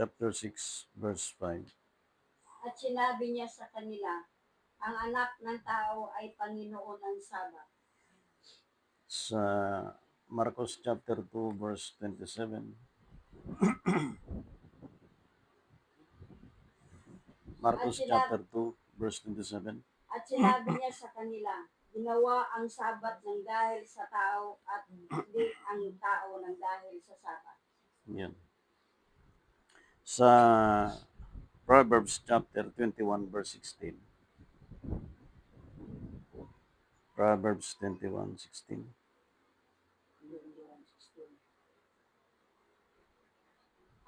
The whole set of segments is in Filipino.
chapter 6, verse 5. At sinabi niya sa kanila, ang anak ng tao ay Panginoon ng Sabat. Sa Marcos chapter 2, verse 27. At Marcos sinabi, chapter 2, verse 27. at sinabi niya sa kanila, ginawa ang Sabat ng dahil sa tao at hindi ang tao ng dahil sa Sabat. Yan. Sa Proverbs chapter 21, verse 16. Proverbs 21:16.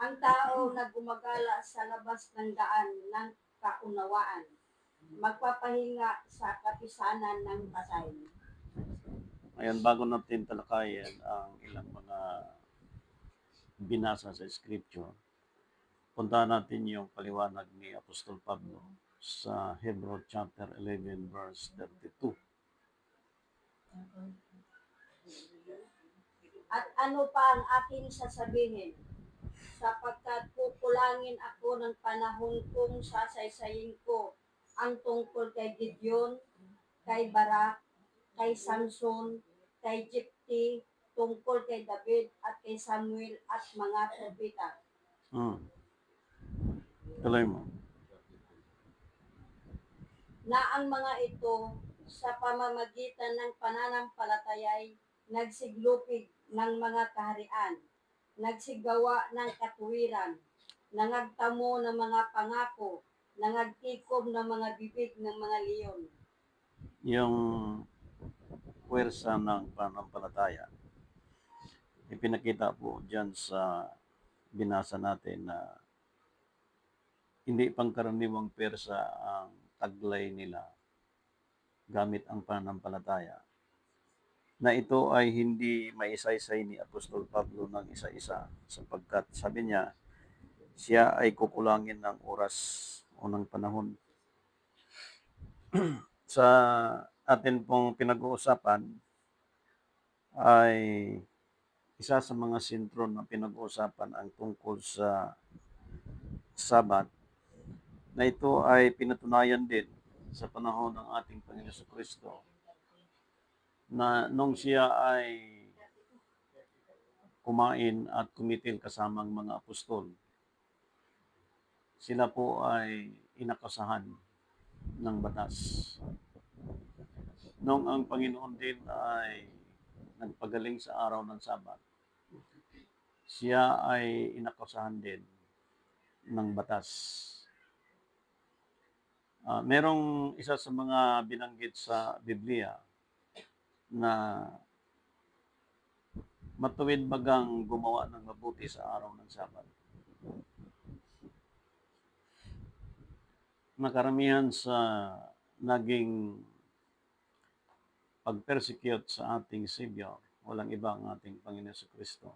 Ang tao na gumagala sa labas ng daan ng kaunawaan, magpapahinga sa kapisanan ng patay. Ayan, bago natin talakayin ang ilang mga binasa sa scripture, puntahan natin yung paliwanag ni Apostol Pablo sa Hebrew chapter 11, verse 32. At ano pa ang aking sasabihin? Sapagkat kukulangin ako ng panahon kung sasaysayin ko ang tungkol kay Gideon, kay Barak, kay Samson, kay Jepti, tungkol kay David at kay Samuel at mga propeta. Tuloy mo. Na ang mga ito sa pamamagitan ng pananampalatayay nagsiglupig ng mga kaharian, nagsigawa ng katuwiran, nangagtamo ng mga pangako, nangagtikom ng mga bibig ng mga leon. Yung puwersa ng pananampalataya, ipinakita po dyan sa binasa natin na hindi pangkaraniwang puwersa ang taglay nila gamit ang pananampalataya, na ito ay hindi maisaysay ni Apostol Pablo ng isa-isa sapagkat sabi niya, siya ay kukulangin ng oras o ng panahon. Sa atin pong pinag-uusapan ay isa sa mga sentro na pinag-uusapan ang tungkol sa Sabat, na ito ay pinatunayan din sa panahon ng ating Panginoon Kristo na nung siya ay kumain at kumitil kasamang mga apostol, sila po ay inakasahan ng batas. Nung ang Panginoon din ay nagpagaling sa araw ng Sabat, siya ay inakasahan din ng batas. Merong isa sa mga binanggit sa Biblia na matuwid bagang gumawa ng mabuti sa araw ng Sabat. Nakaramihan sa naging pag-persecute sa ating Savior, walang iba ang ating Panginoon Kristo.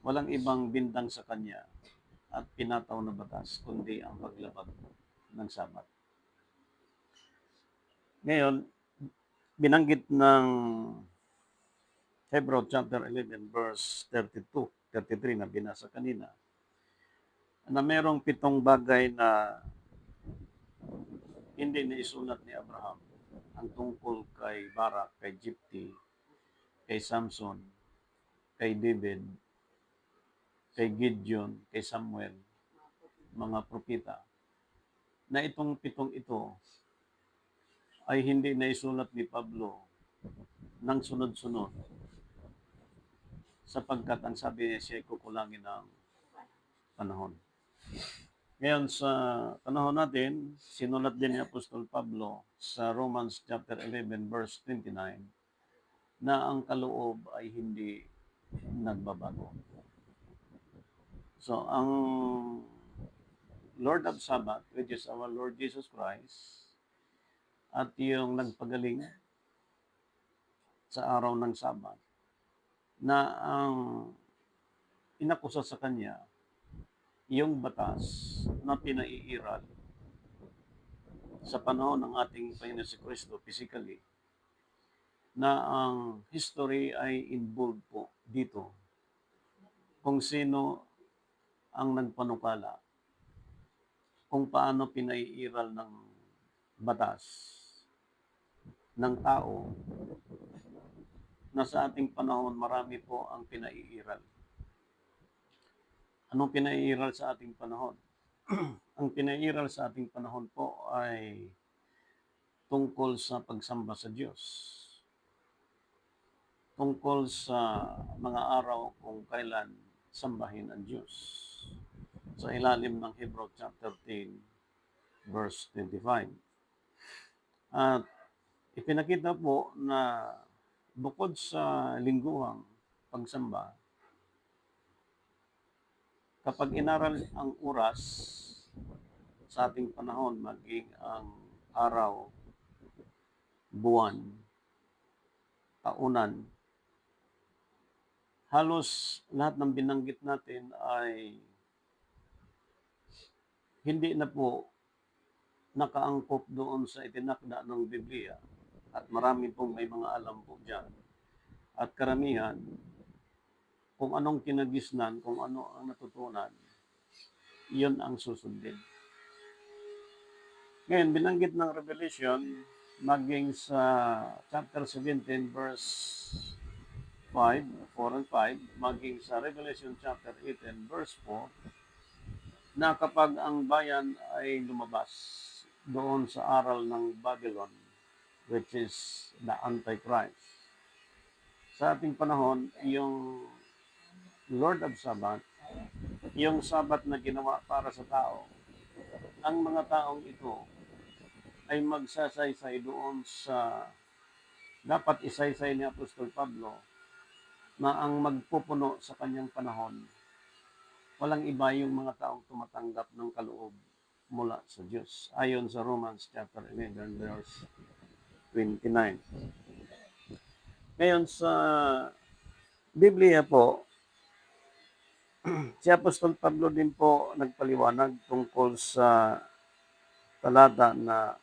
Walang ibang bintang sa Kanya at pinataw na batas, kundi ang paglabag ng Sabat. Ngayon, binanggit ng Hebrew chapter 11, verse 32, 33 na binasa kanina, na merong 7 bagay na hindi naisulat ni Abraham, ang tungkol kay Barak, kay Jepti, kay Samson, kay David, kay Gideon, kay Samuel, mga propeta, na itong 7 ito ay hindi naisulat ni Pablo ng sunod-sunod sapagkat ang sabi niya, siya ay kukulangin ng panahon. Ngayon sa panahon natin, sinulat din ni Apostol Pablo sa Romans chapter 11 verse 29 na ang kaloob ay hindi nagbabago. So ang Lord of Sabbath, which is our Lord Jesus Christ, at yung nagpagaling sa araw ng Sabat, na ang inakusa sa kanya yung batas na pinaiiral sa panahon ng ating Panginoon si Kristo physically, na ang history ay involved po dito kung sino ang nagpanukala, kung paano pinaiiral ng batas ng tao na sa ating panahon marami po ang pinaiiral. Anong pinaiiral sa ating panahon? Ang pinaiiral sa ating panahon po ay tungkol sa pagsamba sa Diyos. Tungkol sa mga araw kung kailan sambahin ang Diyos. Sa ilalim ng Hebrew chapter 10, verse 25. At ipinakita po na bukod sa lingguhang pagsamba, kapag inaral ang oras sa ating panahon, maging ang araw, buwan, taunan, halos lahat ng binanggit natin ay hindi na po nakaangkop doon sa itinakda ng Biblia. At marami pong may mga alam po dyan. At karamihan, kung anong kinagisnan, kung ano ang natutunan, iyon ang susundin. Ngayon, binanggit ng Revelation, maging sa chapter 17, verse 5, 4 and 5, maging sa Revelation chapter 18, verse 4, na kapag ang bayan ay lumabas doon sa aral ng Babylon, which is the Antichrist. Sa ating panahon, yung Lord of Sabbath, yung Sabbath na ginawa para sa tao, ang mga taong ito ay magsasaysay doon sa dapat isaysay ni Apostol Pablo na ang magpupuno sa kanyang panahon, walang iba yung mga taong tumatanggap ng kaloob mula sa Diyos. Ayon sa Romans chapter 11, verse 29. Ngayon sa Biblia po, si Apostol Pablo din po nagpaliwanag tungkol sa talata na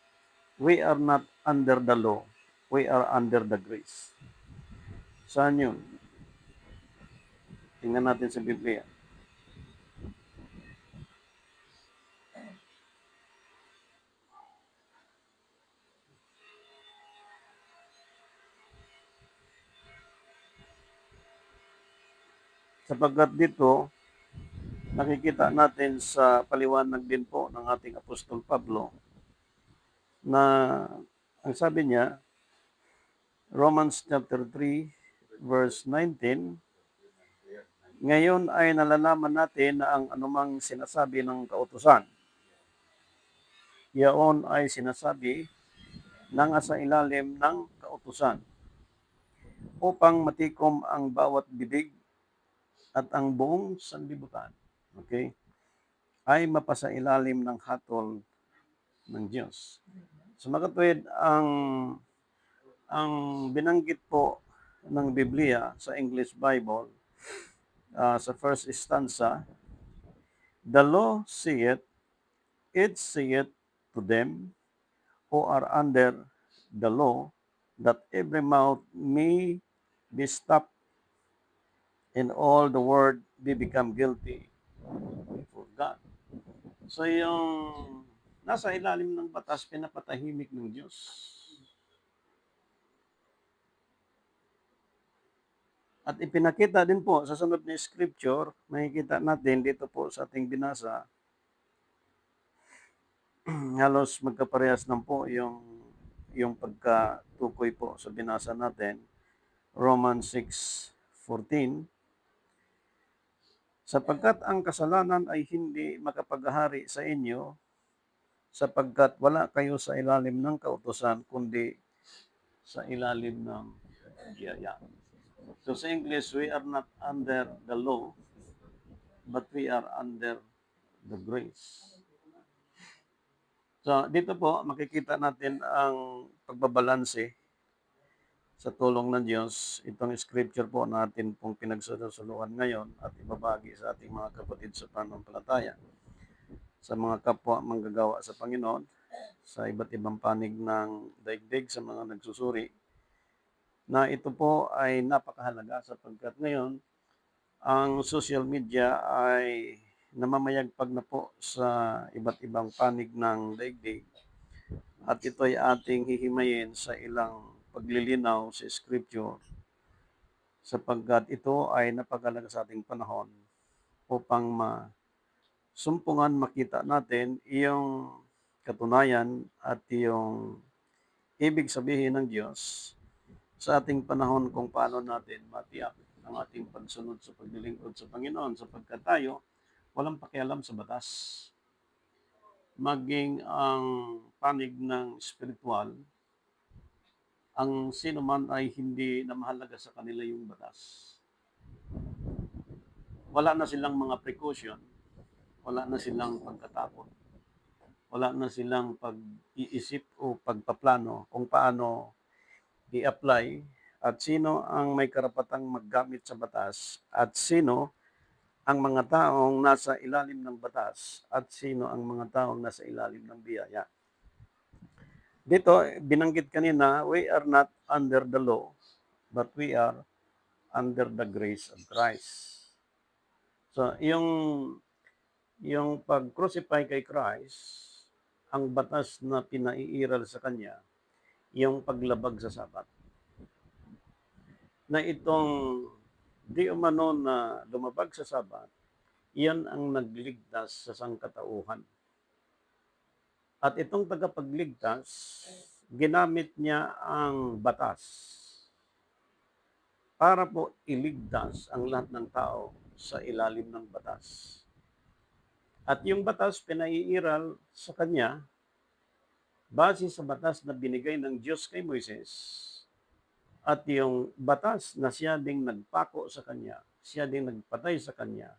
we are not under the law, we are under the grace. Saan yun? Tingnan natin sa Biblia. Sapagkat dito, nakikita natin sa paliwanag din po ng ating Apostol Pablo na ang sabi niya, Romans chapter 3, verse 19, ngayon ay nalalaman natin na ang anumang sinasabi ng kautusan, yaon ay sinasabi na sa ilalim ng kautusan upang matikom ang bawat bibig at ang buong sanlibutan, okay, ay mapasailalim ng hatol ng Diyos. So makatwid, ang binanggit po ng Biblia sa English Bible, sa first stanza, the law saith, it saith to them who are under the law, that every mouth may be stopped and all the word be become guilty before God. So yung nasa ilalim ng batas, pinapatahimik ng Diyos. At ipinakita din po sa sunod na scripture, makikita natin dito po sa ating binasa, halos magkaparehas lang po yung pagkatukoy po sa binasa natin, Romans 6:14, sapagkat ang kasalanan ay hindi makapaghari sa inyo, sapagkat wala kayo sa ilalim ng kautusan, kundi sa ilalim ng biyaya. So sa English, we are not under the law, but we are under the grace. So dito po, makikita natin ang pagbabalanse sa tulong ng Diyos. Itong scripture po natin pong pinagsusuluhan ngayon at ibabagi sa ating mga kapatid sa pananampalataya, sa mga kapwa manggagawa sa Panginoon, sa iba't ibang panig ng daigdig, sa mga nagsusuri, na ito po ay napakahalaga sapagkat ngayon Ang social media ay namamayagpag na po sa iba't ibang panig ng daigdig at ito'y ating hihimayin sa ilang paglilinaw sa Scripture sapagkat ito ay napakahalaga sa ating panahon upang makita natin yung katunayan at yung ibig sabihin ng Diyos sa ating panahon kung paano natin matiyak ang ating pagsunod sa paglilingkod sa Panginoon sapagkat tayo walang pakialam sa batas. Maging ang panig ng spiritual, ang sino man ay hindi na mahalaga sa kanila yung batas. Wala na silang mga precaution, wala na silang pagkatakot, wala na silang pag-iisip o pagpaplano kung paano i-apply at sino ang may karapatang maggamit sa batas at sino ang mga taong nasa ilalim ng batas at sino ang mga taong nasa ilalim ng biyaya. Dito, binanggit kanina, we are not under the law, but we are under the grace of Christ. So, yung pag-crucify kay Christ, ang batas na pinaiiral sa Kanya, yung paglabag sa Sabat. Na itong di umano na lumabag sa Sabat, iyan ang nagligtas sa sangkatauhan. At itong tagapagligtas, ginamit niya ang batas para po iligtas ang lahat ng tao sa ilalim ng batas. At yung batas pinaiiral sa kanya base sa batas na binigay ng Diyos kay Moises at yung batas na siya ding nagpako sa kanya, siya ding nagpatay sa kanya,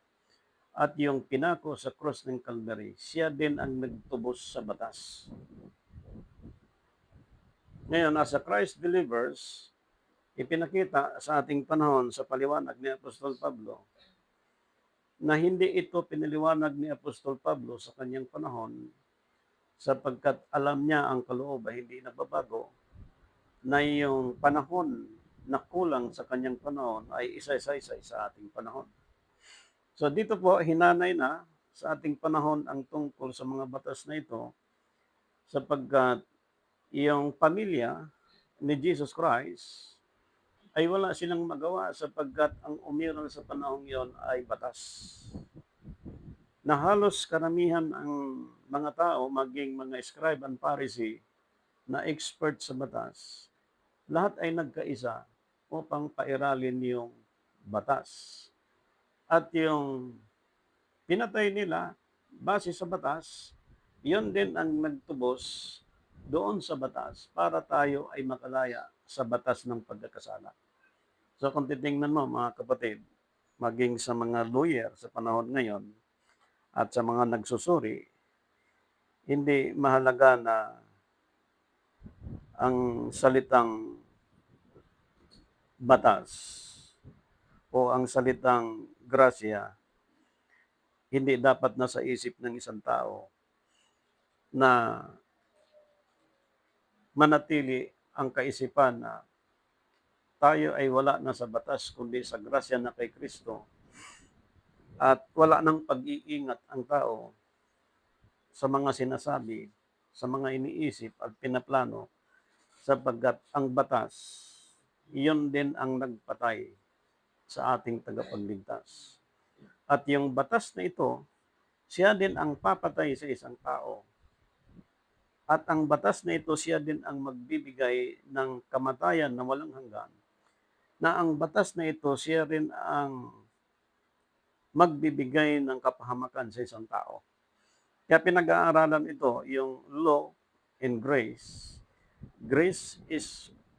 at yung pinako sa cross ng Calvary, siya din ang nagtubos sa batas. Ngayon, as a Christ believers, ipinakita sa ating panahon sa paliwanag ni Apostol Pablo na hindi ito piniliwanag ni Apostol Pablo sa kanyang panahon sapagkat alam niya ang kaloob ay hindi nababago na yung panahon na kulang sa kanyang panahon ay isa-isa sa ating panahon. So dito po, hinanay na sa ating panahon ang tungkol sa mga batas na ito sapagkat yung pamilya ni Jesus Christ ay wala silang magawa sapagkat ang umiral sa panahong yon ay batas. Na halos karamihan ang mga tao, maging mga scribe and Pharisee na expert sa batas, lahat ay nagkaisa upang pairalin yung batas. At yung pinatay nila base sa batas, yun din ang nagtubos doon sa batas para tayo ay makalaya sa batas ng pagkakasala. So kung titingnan mo mga kapatid, maging sa mga lawyer sa panahon ngayon at sa mga nagsusuri, hindi mahalaga na ang salitang batas o ang salitang grasya hindi dapat nasa isip ng isang tao na manatili ang kaisipan na tayo ay wala na sa batas kundi sa grasya na kay Kristo at wala nang pag-iingat ang tao sa mga sinasabi, sa mga iniisip at pinaplano sapagkat ang batas, iyon din ang nagpatay sa ating tagapagligtas. At yung batas na ito, siya din ang papatay sa isang tao. At ang batas na ito, siya din ang magbibigay ng kamatayan na walang hanggan. Na ang batas na ito, siya rin ang magbibigay ng kapahamakan sa isang tao. Kaya pinag-aaralan ito, yung law and grace. Grace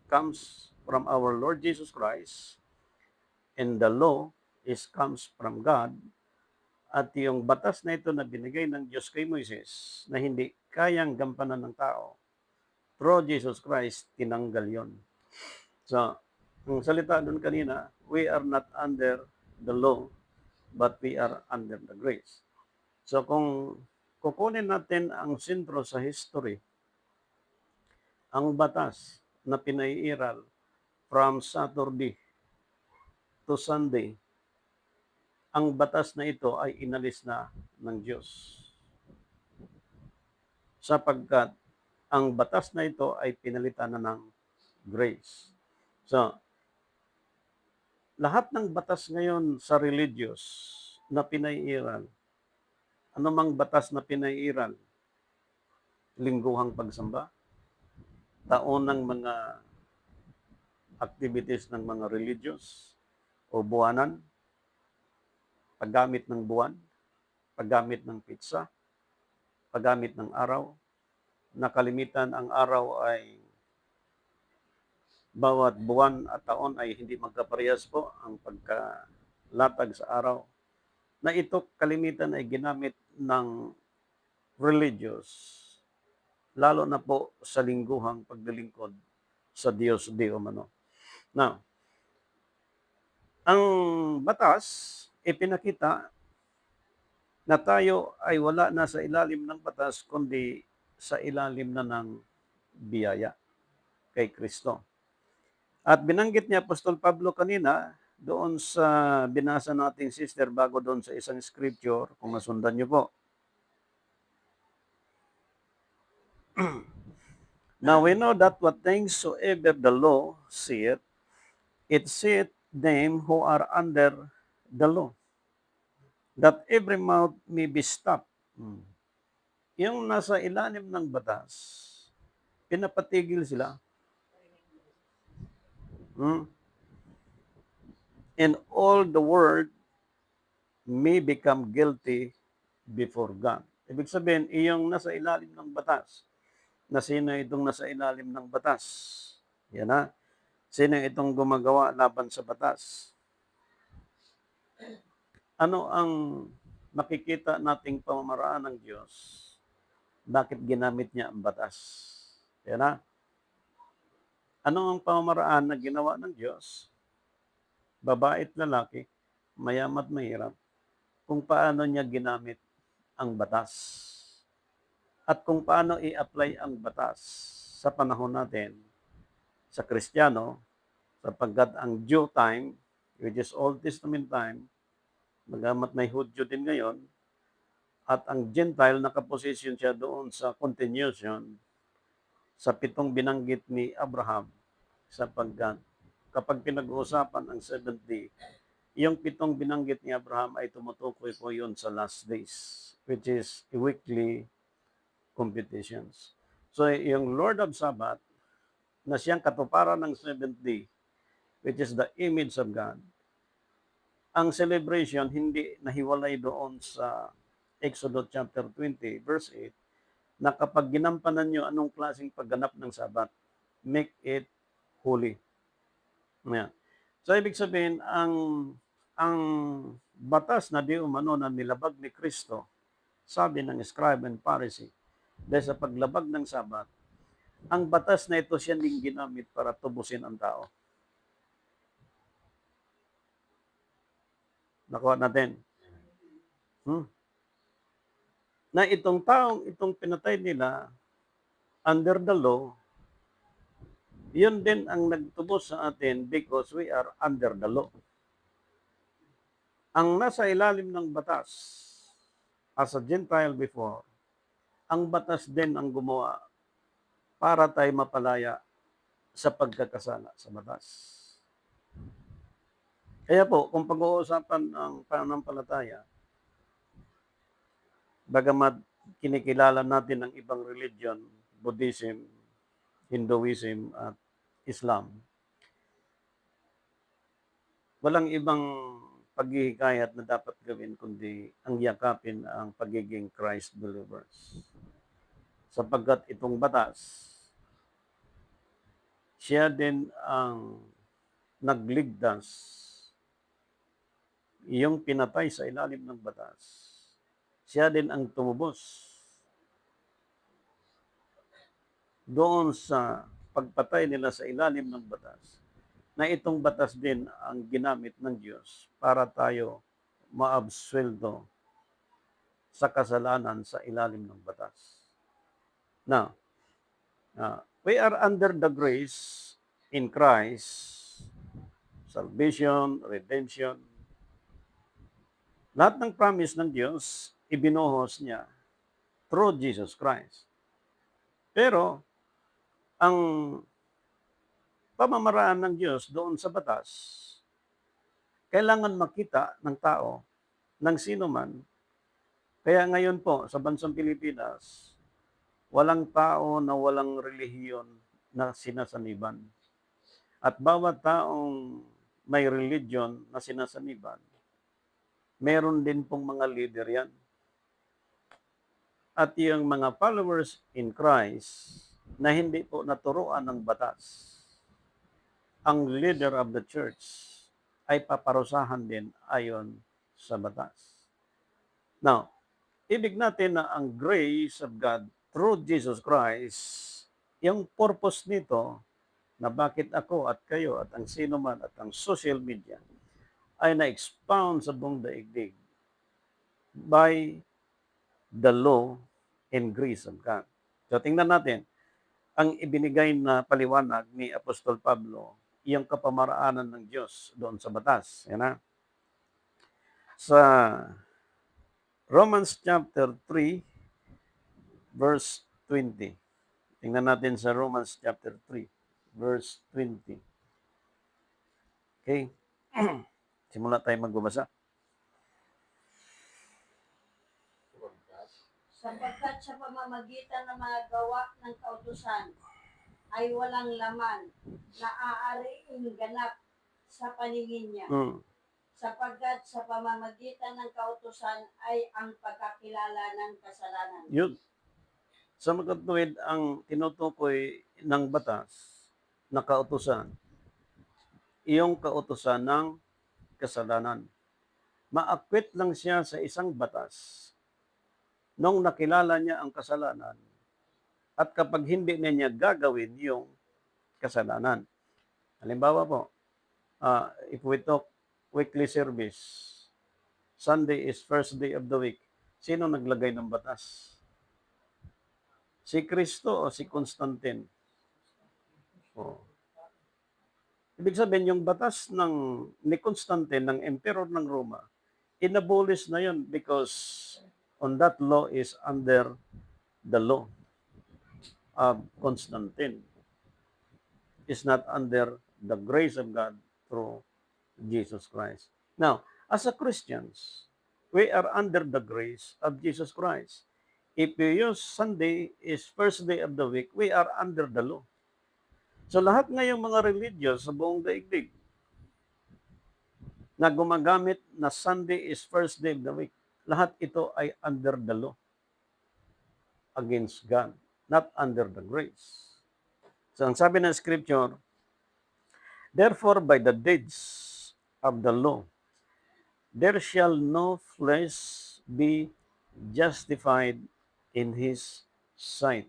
comes from our Lord Jesus Christ, and the law comes from God. At yung batas na ito na binigay ng Diyos kay Moises na hindi kayang gampanan ng tao, through Jesus Christ, tinanggal yon. So, ang salita doon kanina, we are not under the law, but we are under the grace. So, kung kukunin natin ang sentro sa history, ang batas na pinaiiral from Saturday to Sunday, ang batas na ito ay inalis na ng Diyos. Sapagkat ang batas na ito ay pinalitan na ng grace. So, lahat ng batas ngayon sa religious na pinaiiral, anumang batas na pinaiiral, lingguhang pagsamba, taon ng mga activities ng mga religious o buwanan, paggamit ng buwan, paggamit ng pizza, paggamit ng araw, na kalimitan ang araw ay bawat buwan at taon ay hindi magkaparehas po ang pagkalatag sa araw, na ito kalimitan ay ginamit ng religious, lalo na po sa lingguhang paglilingkod sa Diyos di umano. Now, ang batas ipinakita na tayo ay wala na sa ilalim ng batas kundi sa ilalim na ng biyaya kay Kristo. At binanggit ni Apostol Pablo kanina doon sa binasa nating sister bago doon sa isang scripture, kung masundan niyo po. Now we know that what things soever the law saith, it saith them who are under the law, that every mouth may be stopped. Yung nasa ilalim ng batas, pinapatigil sila. And all the world may become guilty before God. Ibig sabihin, iyong nasa ilalim ng batas, na sino itong nasa ilalim ng batas? Yan na. Sino itong gumagawa laban sa batas? Ano ang makikita nating pamamaraan ng Diyos? Bakit ginamit niya ang batas? Yan na. Ano ang pamamaraan na ginawa ng Diyos? Babae at lalaki, mayaman at mahirap, kung paano niya ginamit ang batas. At kung paano i-apply ang batas sa panahon natin sa Kristiyano, sapagkat ang due time, which is Old Testament time, magamat may Hudyo din ngayon, at ang Gentile nakaposition siya doon sa continuation sa 7 binanggit ni Abraham, sapagkat kapag pinag-uusapan ang 70, yung 7 binanggit ni Abraham ay tumutukoy po yun sa last days, which is weekly competitions. So, yung Lord of Sabbath, na siyang katuparan ng 7th day, which is the image of God, ang celebration hindi nahiwalay doon sa Exodus chapter 20, verse 8, na kapag ginampanan nyo anong klaseng pagganap ng Sabbath, make it holy. Yeah. So, ibig sabihin, ang batas na di umano na nilabag ni Kristo, sabi ng scribe and Pharisee, dahil sa paglabag ng Sabat, ang batas na ito siya din ginamit para tubusin ang tao. Nakuha natin. Na itong taong itong pinatay nila under the law, yun din ang nagtubos sa atin because we are under the law. Ang nasa ilalim ng batas, as a Gentile before, ang batas din ang gumawa para tayo mapalaya sa pagkakasala sa batas. Kaya po, kung pag-uusapan ang pananampalataya, bagamat kinikilala natin ang ibang religion, Buddhism, Hinduism, at Islam, walang ibang paghihikayat na dapat gawin kundi ang yakapin ang pagiging Christ believers. Sapagkat itong batas, siya din ang nagligtas, yung pinatay sa ilalim ng batas. Siya din ang tumubos doon sa pagpatay nila sa ilalim ng batas, na itong batas din ang ginamit ng Diyos para tayo maabsueldo sa kasalanan sa ilalim ng batas. Now, we are under the grace in Christ, salvation, redemption, Lahat ng promise ng Diyos, ibinuhos niya through Jesus Christ. Pero, ang pamamaraan ng Diyos doon sa batas, kailangan makita ng tao, ng sino man. Kaya ngayon po, sa bansang Pilipinas, walang tao na walang relihiyon na sinasaniban. At bawat taong may religion na sinasaniban, meron din pong mga leader yan. At yung mga followers in Christ na hindi po naturuan ng batas, ang leader of the church ay paparusahan din ayon sa batas. Now, ibig natin na ang grace of God through Jesus Christ, yung purpose nito na bakit ako at kayo at ang sino man at ang social media ay na-expound sa buong daigdig by the law and grace of God. So tingnan natin, ang ibinigay na paliwanag ni Apostol Pablo, yung kapamaraanan ng Diyos doon sa batas. Yan na. Sa Romans chapter 3, verse 20. Tingnan natin sa Romans chapter 3, verse 20. Okay? Simula tayo magbabasa. Sapagkat sa pamamagitan ng mga gawa ng kautusan ay walang laman na aariing ganap sa paningin niya. Sapagkat sa pamamagitan ng kautusan ay ang pagkakilala ng kasalanan. Yun. Sa magkatuwid, ang tinutukoy ng batas na kautusan, iyong kautusan ng kasalanan. Maakwit lang siya sa isang batas nung nakilala niya ang kasalanan at kapag hindi na niya gagawin yung kasalanan. Halimbawa po, if we talk weekly service, Sunday is first day of the week, sino naglagay ng batas? Si Kristo o si Constantine? Oh. Ibig sabihin, yung batas ni Constantine, ng emperor ng Roma, inabolish na yun because on that law is under the law of Constantine. Is not under the grace of God through Jesus Christ. Now, as a Christians, we are under the grace of Jesus Christ. If we use Sunday is first day of the week, we are under the law. So lahat ngayong mga religious sa buong daigdig na gumagamit na Sunday is first day of the week, lahat ito ay under the law against God, not under the grace. So ang sabi ng scripture, therefore by the deeds of the law, there shall no flesh be justified in his sight.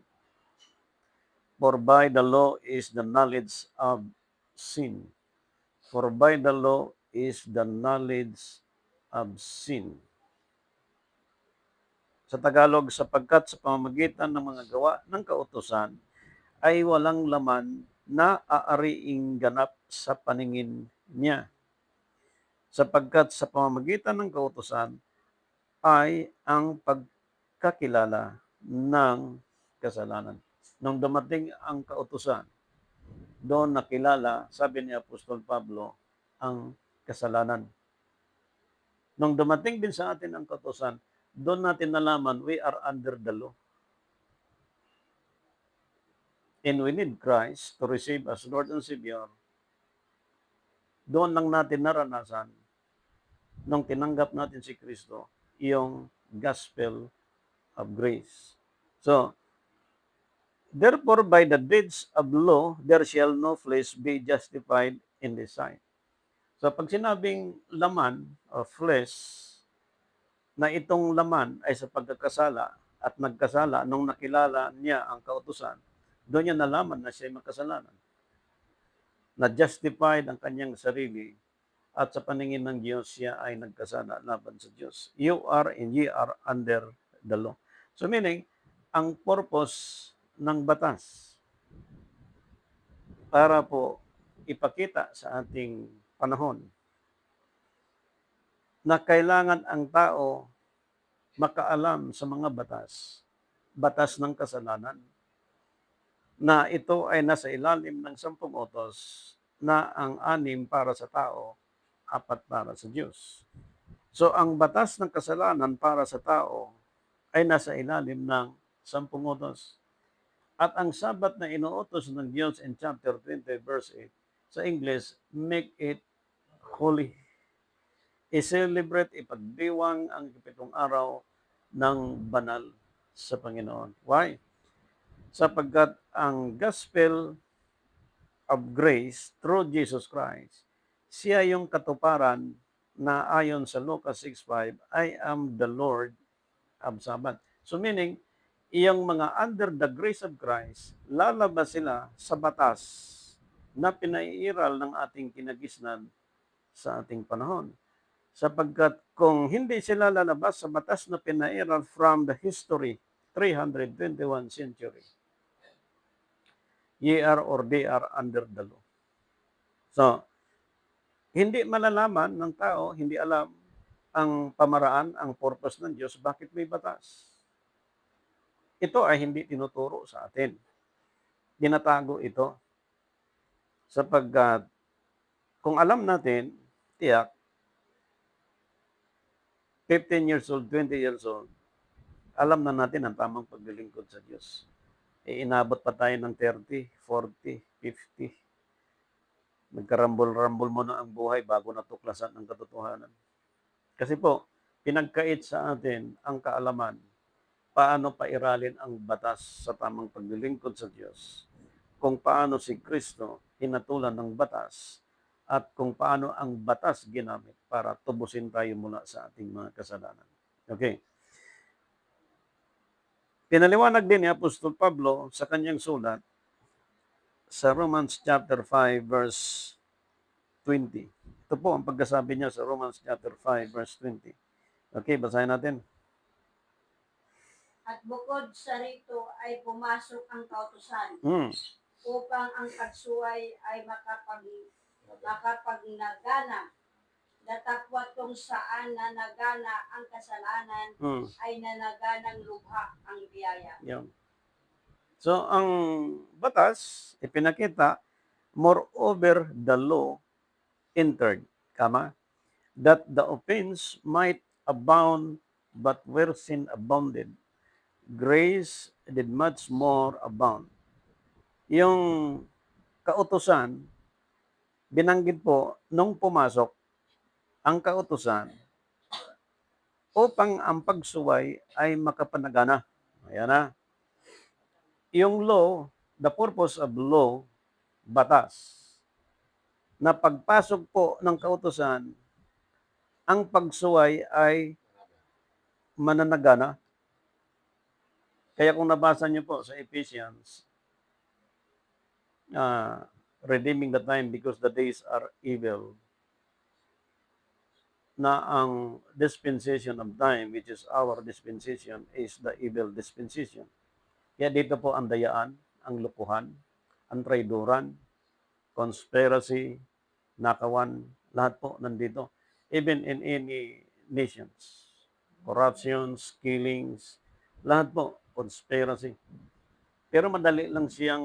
For by the law is the knowledge of sin. For by the law is the knowledge of sin. Sa Tagalog, sapagkat sa pamamagitan ng mga gawa ng kautusan ay walang laman na aariing ganap sa paningin niya. Sapagkat sa pamamagitan ng kautusan ay ang pagkakilala ng kasalanan. Nung dumating ang kautusan, doon nakilala, sabi ni Apostol Pablo, ang kasalanan. Nung dumating din sa atin ang kautusan, doon natin nalaman we are under the law. And we need Christ to receive as Lord and Savior. Doon lang natin naranasan nung tinanggap natin si Kristo, yung gospel of grace. So, therefore, by the deeds of law, there shall no flesh be justified in the sight. So, pag sinabing laman o flesh, na itong laman ay sa pagkakasala at nagkasala nung nakilala niya ang kautusan, doon niya nalaman na siya ay makasalanan. Na-justified ang kanyang sarili at sa paningin ng Diyos, siya ay nagkasala laban sa Diyos. You are and ye are under the law. So meaning, ang purpose ng batas para po ipakita sa ating panahon na kailangan ang tao makaalam sa mga batas ng kasalanan, na ito ay nasa ilalim ng 10 utos na ang 6 para sa tao, 4 para sa Diyos. So ang batas ng kasalanan para sa tao ay nasa ilalim ng 10 utos. At ang Sabat na inuutos ng Diyos in chapter 20 verse 8, sa English, make it holy. I-celebrate, ipagdiwang ang 7 araw ng banal sa Panginoon. Why? Sapagkat ang gospel of grace through Jesus Christ, siya yung katuparan na ayon sa Lucas 6:5, I am the Lord of Sabbath. So meaning, iyong mga under the grace of Christ, lalabas sila sa batas na pinaiiral ng ating kinagisnan sa ating panahon. Sapagkat kung hindi sila lalabas sa batas na pinairal from the history, 321 century, ye are or they are under the law. So, hindi malalaman ng tao, hindi alam ang pamaraan, ang purpose ng Diyos, bakit may batas. Ito ay hindi tinuturo sa atin. Tinatago ito. Sapagkat kung alam natin, tiyak, 15 years old, 20 years old, alam na natin ang tamang paglilingkod sa Diyos. Inabot pa tayo ng 30, 40, 50. Nagkarambol-rambol mo na ang buhay bago natuklasan ang katotohanan. Kasi po, pinagkait sa atin ang kaalaman paano pairalin ang batas sa tamang paglilingkod sa Diyos, kung paano si Kristo hinatulan ng batas, at kung paano ang batas ginamit para tubusin tayo mula sa ating mga kasalanan. Okay. Pinaliwanag din ni Apostol Pablo sa kanyang sulat sa Romans chapter 5 verse 20. Ito po ang pagkasabi niya sa Romans chapter 5 verse 20. Okay, basahin natin. At bukod sa rito ay pumasok ang kautusan upang ang pagsuway ay makapagnagana. Datapwat kung saan nanagana ang kasalanan ay nanaganang lubha ang biyaya. Yan. So, ang batas, ipinakita, moreover the law entered, that the offense might abound, but where sin abounded, grace did much more abound. Yung kautusan, binanggit po, nung pumasok, ang kautusan, upang ang pagsuway ay makapanagana. Ayan na. Yung law, the purpose of law, batas, na pagpasok po ng kautusan, ang pagsuway ay mananagana. Kaya kung nabasa niyo po sa Ephesians, redeeming the time because the days are evil, na ang dispensation of time, which is our dispensation, is the evil dispensation. Kaya dito po ang dayaan, ang lukuhan, ang traidoran, conspiracy, nakawan, lahat po nandito. Even in any nations, corruptions, killings, lahat po, conspiracy. Pero madali lang siyang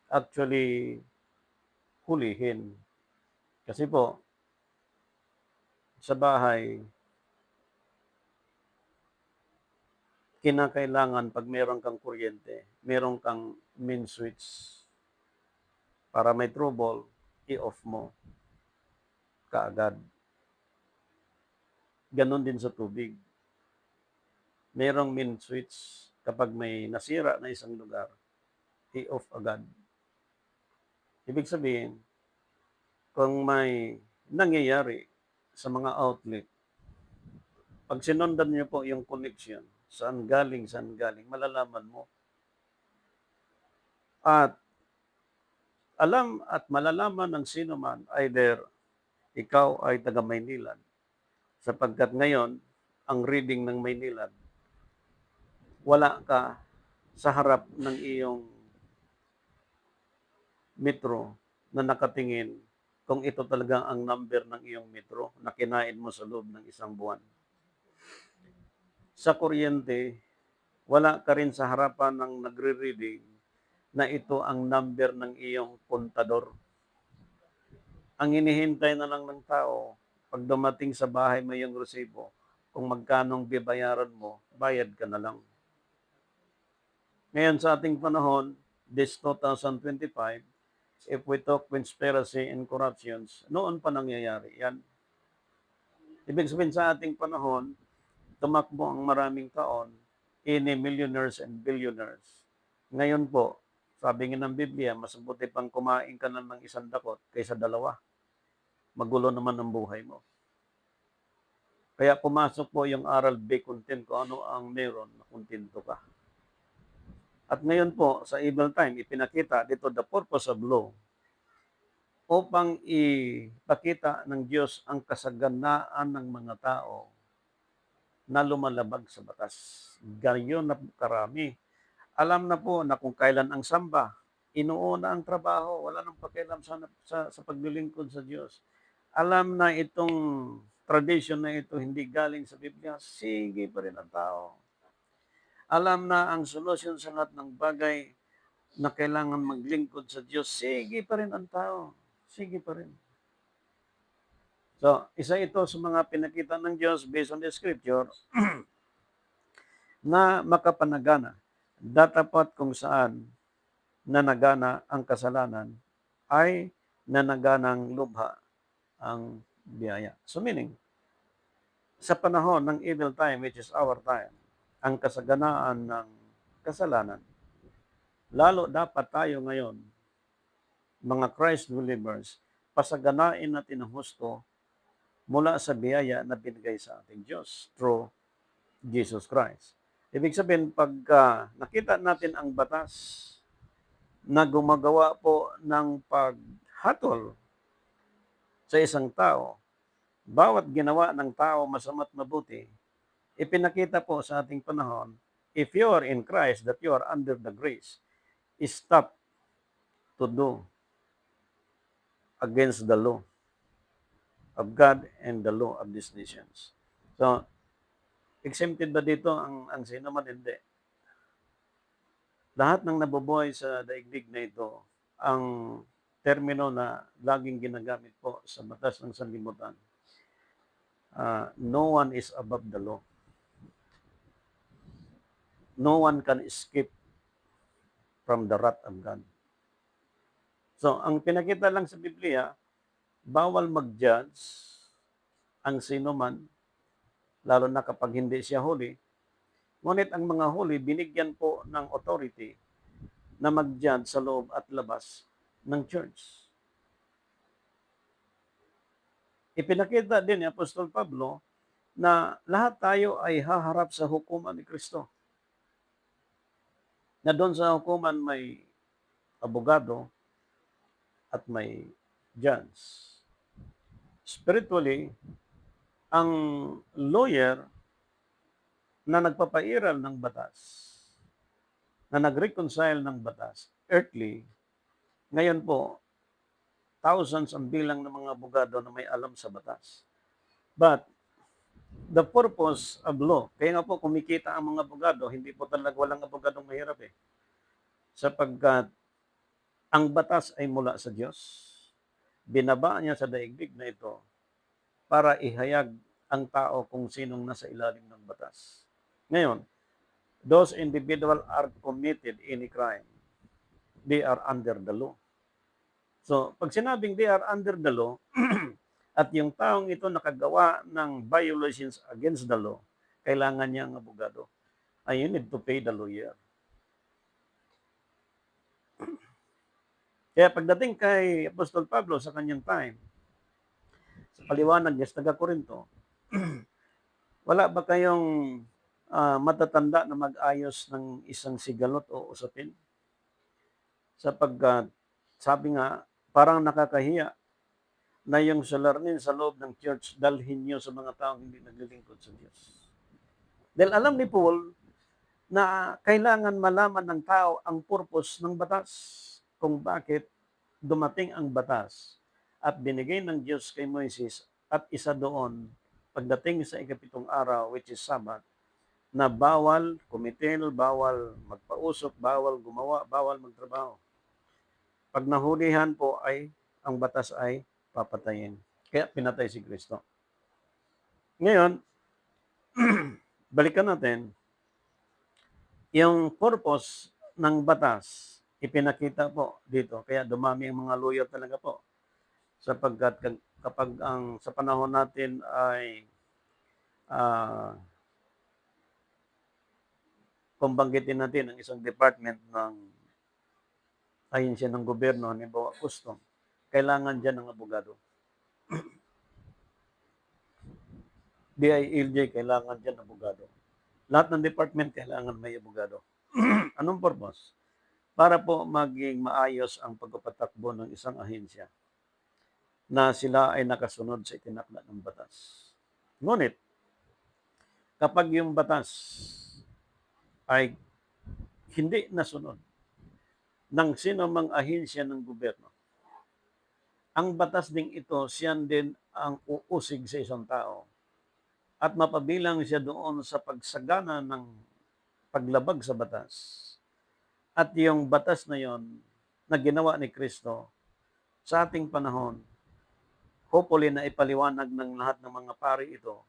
actually hulihin. Kasi po, sa bahay, kinakailangan pag meron kang kuryente, meron kang main switch. Para may trouble, i-off mo kaagad. Ganon din sa tubig. Merong main switch. Kapag may nasira na isang lugar, i-off agad. Ibig sabihin, kung may nangyayari sa mga outlet, pag sinundan niyo po yung connection, saan galing, malalaman mo. At alam at malalaman ng sino man, either ikaw ay taga Maynilad, sapagkat ngayon, ang reading ng Maynilad, wala ka sa harap ng iyong metro na nakatingin kung ito talaga ang number ng iyong metro na kinain mo sa loob ng isang buwan. Sa kuryente, wala ka rin sa harapan ng nagre-reading na ito ang number ng iyong kontador. Ang hinihintay na lang ng tao, pag dumating sa bahay mo yung resibo, kung magkanong bibayaran mo, bayad ka na lang. Ngayon sa ating panahon, this 2025, if we talk conspiracy and corruptions, noon pa nangyayari yan. Ibig sabihin sa ating panahon, tumakbo ang maraming taon, ini millionaires and billionaires. Ngayon po, sabi nga ng Biblia, mas mabuti pang kumain ka na ng isang dakot kaysa dalawa. Magulo naman ang buhay mo. Kaya pumasok po yung aral be content kung ano ang meron na kontento ka. At ngayon po, sa evil time, ipinakita dito the purpose of law upang ipakita ng Diyos ang kasaganaan ng mga tao na lumalabag sa batas. Gayon na karami. Alam na po na kung kailan ang samba, inuuna ang trabaho, wala nang pakialam sa paglilingkod sa Diyos. Alam na itong tradition na ito hindi galing sa Biblia, sige pa rin ang tao. Alam na ang solusyon sa lahat ng bagay na kailangan maglingkod sa Diyos, sige pa rin ang tao. Sige pa rin. So, isa ito sa mga pinakita ng Diyos based on the scripture na makapanagana. Datapat kung saan nanagana ang kasalanan ay nanaganang lubha ang biyaya. So meaning, sa panahon ng evil time, which is our time, ang kasaganaan ng kasalanan, lalo dapat tayo ngayon, mga Christ believers, pasaganain natin ang husto mula sa biyaya na binigay sa ating Diyos through Jesus Christ. Ibig sabihin, pag nakita natin ang batas na gumagawa po ng paghatol sa isang tao, bawat ginawa ng tao masama't mabuti, ipinakita po sa ating panahon, if you are in Christ, that you are under the grace, stop to do against the law of God and the law of these nations. So, exempted ba dito ang sino man? Hindi. Lahat ng nabubuhay sa daigdig na ito, ang termino na laging ginagamit po sa batas ng sanlibutan, no one is above the law. No one can escape from the wrath of God. So, ang pinakita lang sa Biblia, bawal mag-judge ang sino man, lalo na kapag hindi siya huli. Ngunit ang mga huli, binigyan po ng authority na mag-judge sa loob at labas ng church. Ipinakita din ni Apostol Pablo na lahat tayo ay haharap sa hukuman ni Kristo. Na doon sa hukuman may abogado at may judge. Spiritually, ang lawyer na nagpapairal ng batas, na nag-reconcile ng batas, earthly, ngayon po, thousands ang bilang ng mga abogado na may alam sa batas. But, the purpose of law, kaya nga po kumikita ang mga abogado, hindi po talaga walang abogadong mahirap eh. Sapagkat ang batas ay mula sa Diyos. Binaba niya sa daigdig na ito para ihayag ang tao kung sinong nasa ilalim ng batas. Ngayon, those individuals are committed any crime. They are under the law. So, pag sinabing they are under the law, at yung taong ito nakagawa ng violations against the law, kailangan niya ang abogado. And you need to pay the lawyer. Kaya pagdating kay Apostol Pablo sa kanyang time, sa paliwanag niya sa taga-Korinto, wala ba kayong matatanda na mag-ayos ng isang sigalot o usapin? Sapagkat, sabi nga, parang nakakahiya na yung salarnin sa loob ng church, dalhin nyo sa mga taong hindi naglilingkod sa Diyos. Dahil alam ni Paul na kailangan malaman ng tao ang purpose ng batas, kung bakit dumating ang batas at binigay ng Diyos kay Moises at isa doon pagdating sa ikapitong araw, which is Sabbath, na bawal kumitil, bawal magpausok, bawal gumawa, bawal magtrabaho. Pag nahulihan po ay ang batas ay papatayin. Kaya pinatay si Kristo. Ngayon, balikan natin, yung purpose ng batas, ipinakita po dito. Kaya dumami ang mga lawyer talaga po. Sapagkat kapag sa panahon natin ay kung banggitin natin ang isang department ng ahensya ng gobyerno, halimbawa custom, kailangan dyan ng abogado. DILJ, kailangan dyan abogado. Lahat ng department, kailangan may abogado. Anong purpose? Para po maging maayos ang pagpapatakbo ng isang ahensya na sila ay nakasunod sa itinakda ng batas. Ngunit, kapag yung batas ay hindi nasunod ng sino mang ahensya ng gobyerno, ang batas ding ito, siyan din ang uusig sa isang tao at mapabilang siya doon sa pagsagana ng paglabag sa batas. At yung batas na yon na ginawa ni Kristo sa ating panahon, hopefully na ipaliwanag ng lahat ng mga pari ito,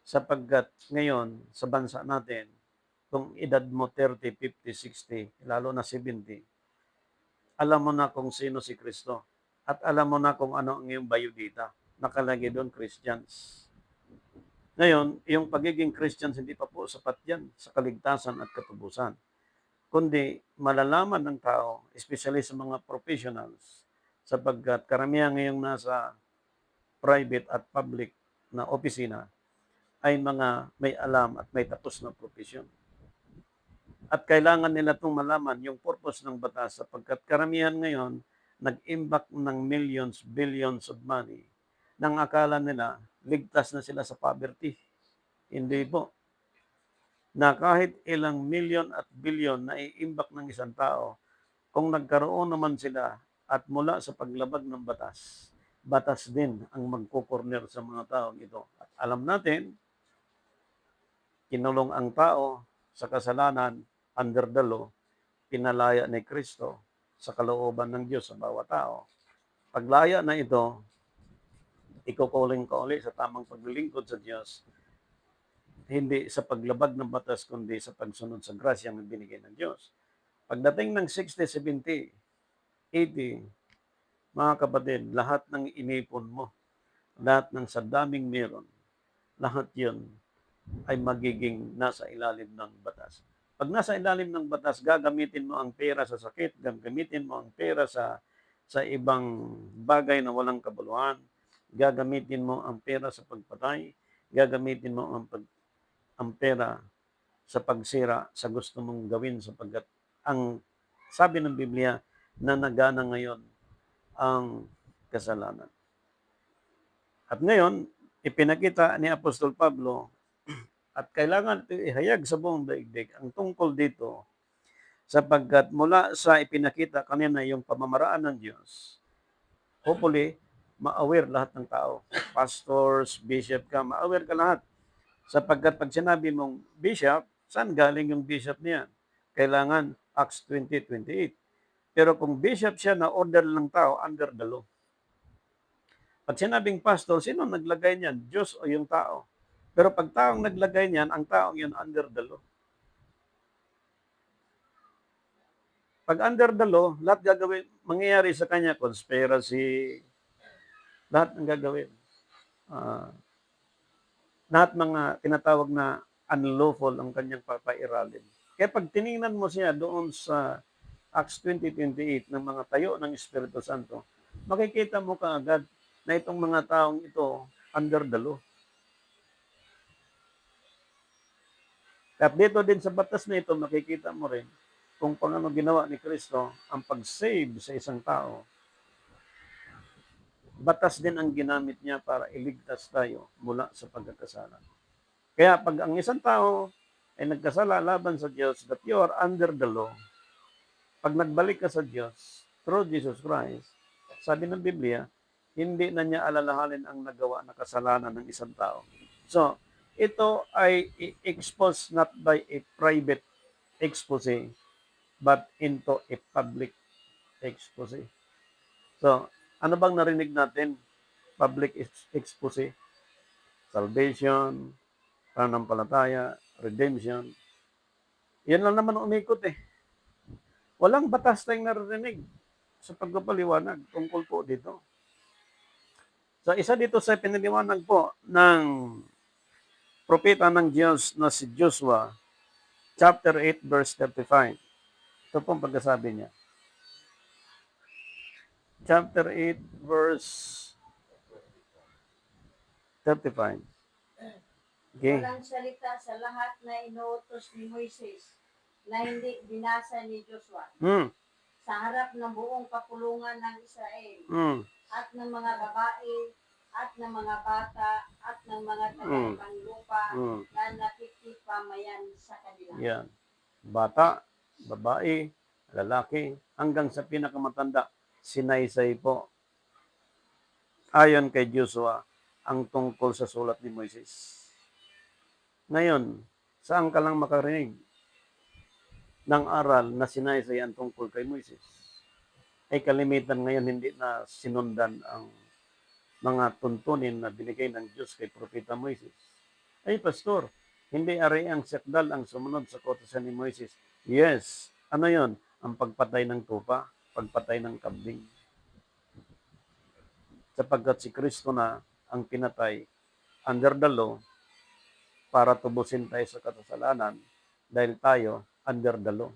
sapagkat ngayon sa bansa natin, kung edad mo 30, 50, 60, lalo na 70, alam mo na kung sino si Kristo at alam mo na kung ano ang iyong biodata. Nakalagay doon, Christians. Ngayon, yung pagiging Christians hindi pa po sapat yan sa kaligtasan at katubusan. Kundi malalaman ng tao, especially sa mga professionals, sapagkat karamihan ngayong nasa private at public na opisina ay mga may alam at may tapos na profesyon. At kailangan nila itong malaman yung purpose ng batas sapagkat karamihan ngayon nag-imbak ng millions, billions of money nang akala nila ligtas na sila sa poverty. Hindi po. Na kahit ilang milyon at bilyon na iimbak ng isang tao, kung nagkaroon naman sila at mula sa paglabag ng batas, batas din ang magkukorner sa mga taong ito. At alam natin, kinulong ang tao sa kasalanan under the law, pinalaya ni Kristo sa kalooban ng Diyos sa bawat tao. Paglaya na ito, ikukuling ka uli sa tamang paglilingkod sa Diyos, hindi sa paglabag ng batas, kundi sa pagsunod sa grasyang binigay ng Diyos. Pagdating ng 60, 70, 80, mga kapatid, lahat ng inipon mo, lahat ng sa daming meron, lahat yun ay magiging nasa ilalim ng batas. Pag nasa ilalim ng batas, gagamitin mo ang pera sa sakit, gagamitin mo ang pera sa ibang bagay na walang kabuluhan, gagamitin mo ang pera sa pagpatay, gagamitin mo ang pera sa pagsira sa gusto mong gawin sapagkat ang sabi ng Biblia na nagana ngayon ang kasalanan. At ngayon, ipinakita ni Apostol Pablo at kailangan ihayag sa buong daigdig ang tungkol dito sapagkat mula sa ipinakita kanina yung pamamaraan ng Diyos, hopefully, ma-aware lahat ng tao. Pastors, bishop ka, ma-aware ka lahat. Sapagkat pag sinabi mong bishop, saan galing yung bishop niya? Kailangan Acts 20:28. Pero kung bishop siya na order ng tao, under the law. Pag sinabing pastor, sino naglagay niyan? Diyos o yung tao? Pero pag taong naglagay niyan, ang taong yun under the law. Pag under the law, lahat gagawin, mangyayari sa kanya, conspiracy, lahat ng gagawin. Lahat mga tinatawag na unlawful ang kanyang papairalin. Kaya pag tiningnan mo siya doon sa Acts 20:28 ng mga tayo ng Espiritu Santo, makikita mo kaagad na itong mga taong ito under the law. At dito din sa batas na ito, makikita mo rin kung paano ginawa ni Kristo ang pag-save sa isang tao. Batas din ang ginamit niya para iligtas tayo mula sa pagkakasala. Kaya pag ang isang tao ay nagkasala laban sa Diyos, that you are under the law, pag nagbalik ka sa Diyos through Jesus Christ, sabi ng Biblia, hindi na niya alalahanin ang nagawa na kasalanan ng isang tao. So, ito ay expose not by a private expose, but into a public expose. So, ano bang narinig natin? Public expose, salvation, pananampalataya, redemption. Yan lang naman umikot eh. Walang batas tayong narinig sa pagpapaliwanag tungkol po dito. So, isa dito sa pinaliwanag po ng propeta ng Diyos na si Joshua, chapter 8, verse 35. Ito pong pagkasabi niya. Chapter 8, verse 35. Okay. Walang salita sa lahat na inuutos ni Moises na hindi binasa ni Joshua sa harap ng buong kapulungan ng Israel at ng mga babae at ng mga bata at ng mga taga-ibang lupa na nakikipamayan sa kanila. Yan. Bata, babae, lalaki, hanggang sa pinakamatanda, sinaysay po. Ayon kay Joshua, ang tungkol sa sulat ni Moises. Ngayon, saan ka lang makarinig ng aral na sinaysay ang tungkol kay Moises? Ay kalimitan ngayon hindi na sinundan ang mga tuntunin na binigay ng Diyos kay Propeta Moises. Ay, Pastor, hindi ari ang sekdal ang sumunod sa kautusan ni Moises. Yes. Ano yon? Ang pagpatay ng tupa, pagpatay ng kambing. Sapagkat si Kristo na ang pinatay under the law para tubusin tayo sa kasalanan dahil tayo under the law.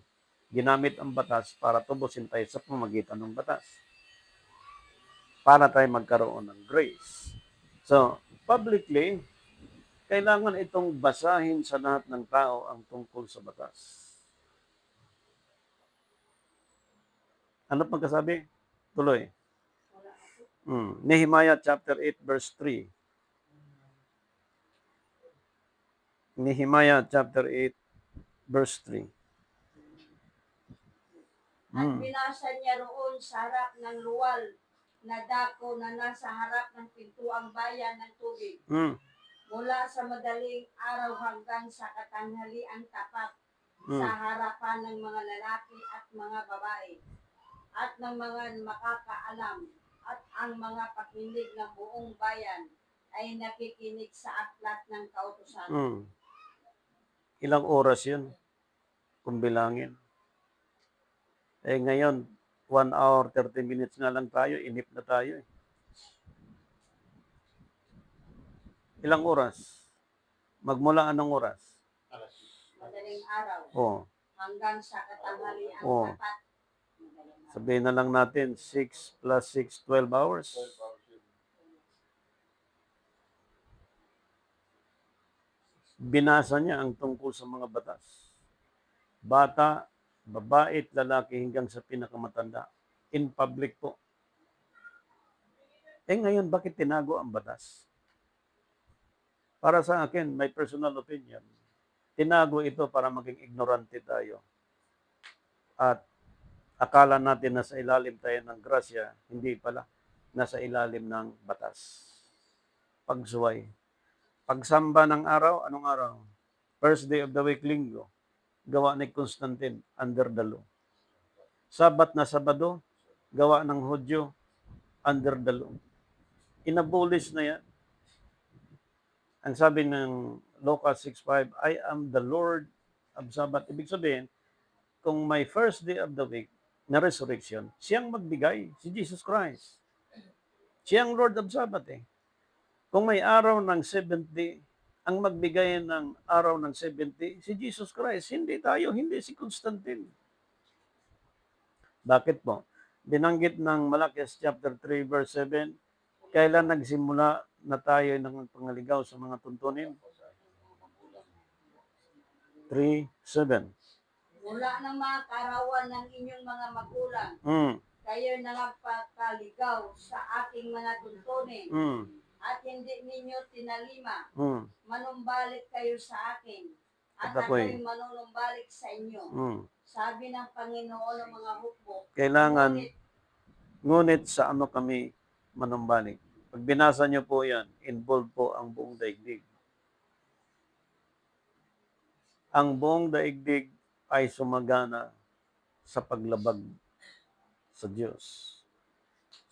Ginamit ang batas para tubusin tayo sa pamamagitan ng batas. Para tayo magkaroon ng grace. So, publicly, kailangan itong basahin sa lahat ng tao ang tungkol sa batas. Ano pagkasabi? Tuloy. Nehemiah chapter 8 verse 3. Nehemiah chapter 8 verse 3. At binasa niya roon sa harap ng luwal na dako na nasa harap ng pintuang bayan ng tubig. Mula sa madaling araw hanggang sa katanghaliang tapat sa harapan ng mga lalaki at mga babae at ng mga makakaalam at ang mga pakinig ng buong bayan ay nakikinig sa aklat ng kautusan. Ilang oras yun kung bilangin? Eh ngayon, 1 hour, 30 minutes na lang tayo, inip na tayo eh. Ilang oras? Magmula anong oras? Madaling araw hanggang sa katanghaliang tapat. Sabihin na lang natin, 6 plus 6, 12 hours. Binasa niya ang tungkol sa mga batas. Bata, babae at lalaki hanggang sa pinakamatanda. In public po. Eh ngayon, bakit tinago ang batas? Para sa akin, my personal opinion, tinago ito para maging ignorante tayo. At akala natin na sa ilalim tayo ng grasya, hindi pala. Nasa ilalim ng batas. Pagsuway. Pagsamba ng araw, anong araw? First day of the week, linggo. Gawa ni Constantine, under the law. Sabat na Sabado, gawa ng Hudyo, under the law. Inabolish na yan. Ang sabi ng Lucas 6:5, I am the Lord of Sabbath. Ibig sabihin, kung may first day of the week na resurrection, siyang magbigay, si Jesus Christ. Siyang Lord of Sabbath eh. Kung may araw ng 70, ang magbigay ng araw ng 70, si Jesus Christ. Hindi tayo, hindi si Constantine. Bakit po? Binanggit ng Malakias chapter 3 verse 7, kailan nagsimula na tayo ng pangaligaw sa mga tuntunin? 3:7. Mula ng mga karawan ng inyong mga magulang, kayo na nagpakaligaw sa aking mga tuntunin, at hindi ninyo tinalima, manumbalik kayo sa akin, at ako'y manunumbalik sa inyo. Sabi ng Panginoon ng mga hukbo, kailangan, ngunit sa ano kami manumbalik. Pag binasa niyo po yan, involved po ang buong daigdig. Ang buong daigdig ay sumagana sa paglabag sa Diyos.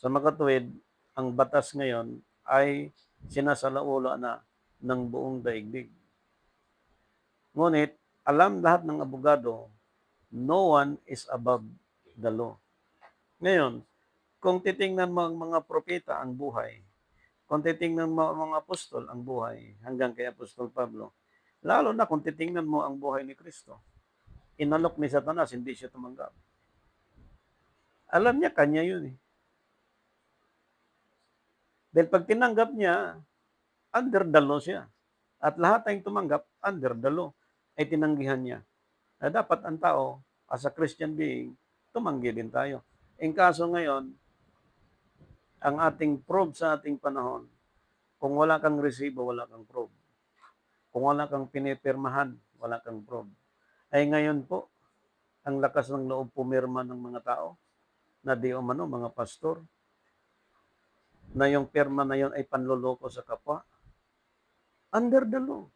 Sa makatuwid, ang batas ngayon ay sinasalaula na ng buong daigdig. Ngunit, alam lahat ng abogado, no one is above the law. Ngayon, kung titingnan mo ang mga propeta, ang buhay, kung titingnan mo ang mga apostol, ang buhay, hanggang kay Apostol Pablo, lalo na kung titingnan mo ang buhay ni Kristo, inalok ni Satanas, hindi siya tumanggap. Alam niya, kanya yun eh. Dahil pag tinanggap niya, under the law siya. At lahat tayong tumanggap, under the law, ay tinanggihan niya. Na dapat ang tao, as a Christian being, tumanggi din tayo. Ang kaso ngayon, ang ating probe sa ating panahon, kung wala kang resibo, wala kang probe. Kung wala kang pinipirmahan, wala kang probe. Ay ngayon po, ang lakas ng loob pumirma ng mga tao, na di umano, mga pastor, na yung pirma na yon ay panloloko sa kapwa, under the law.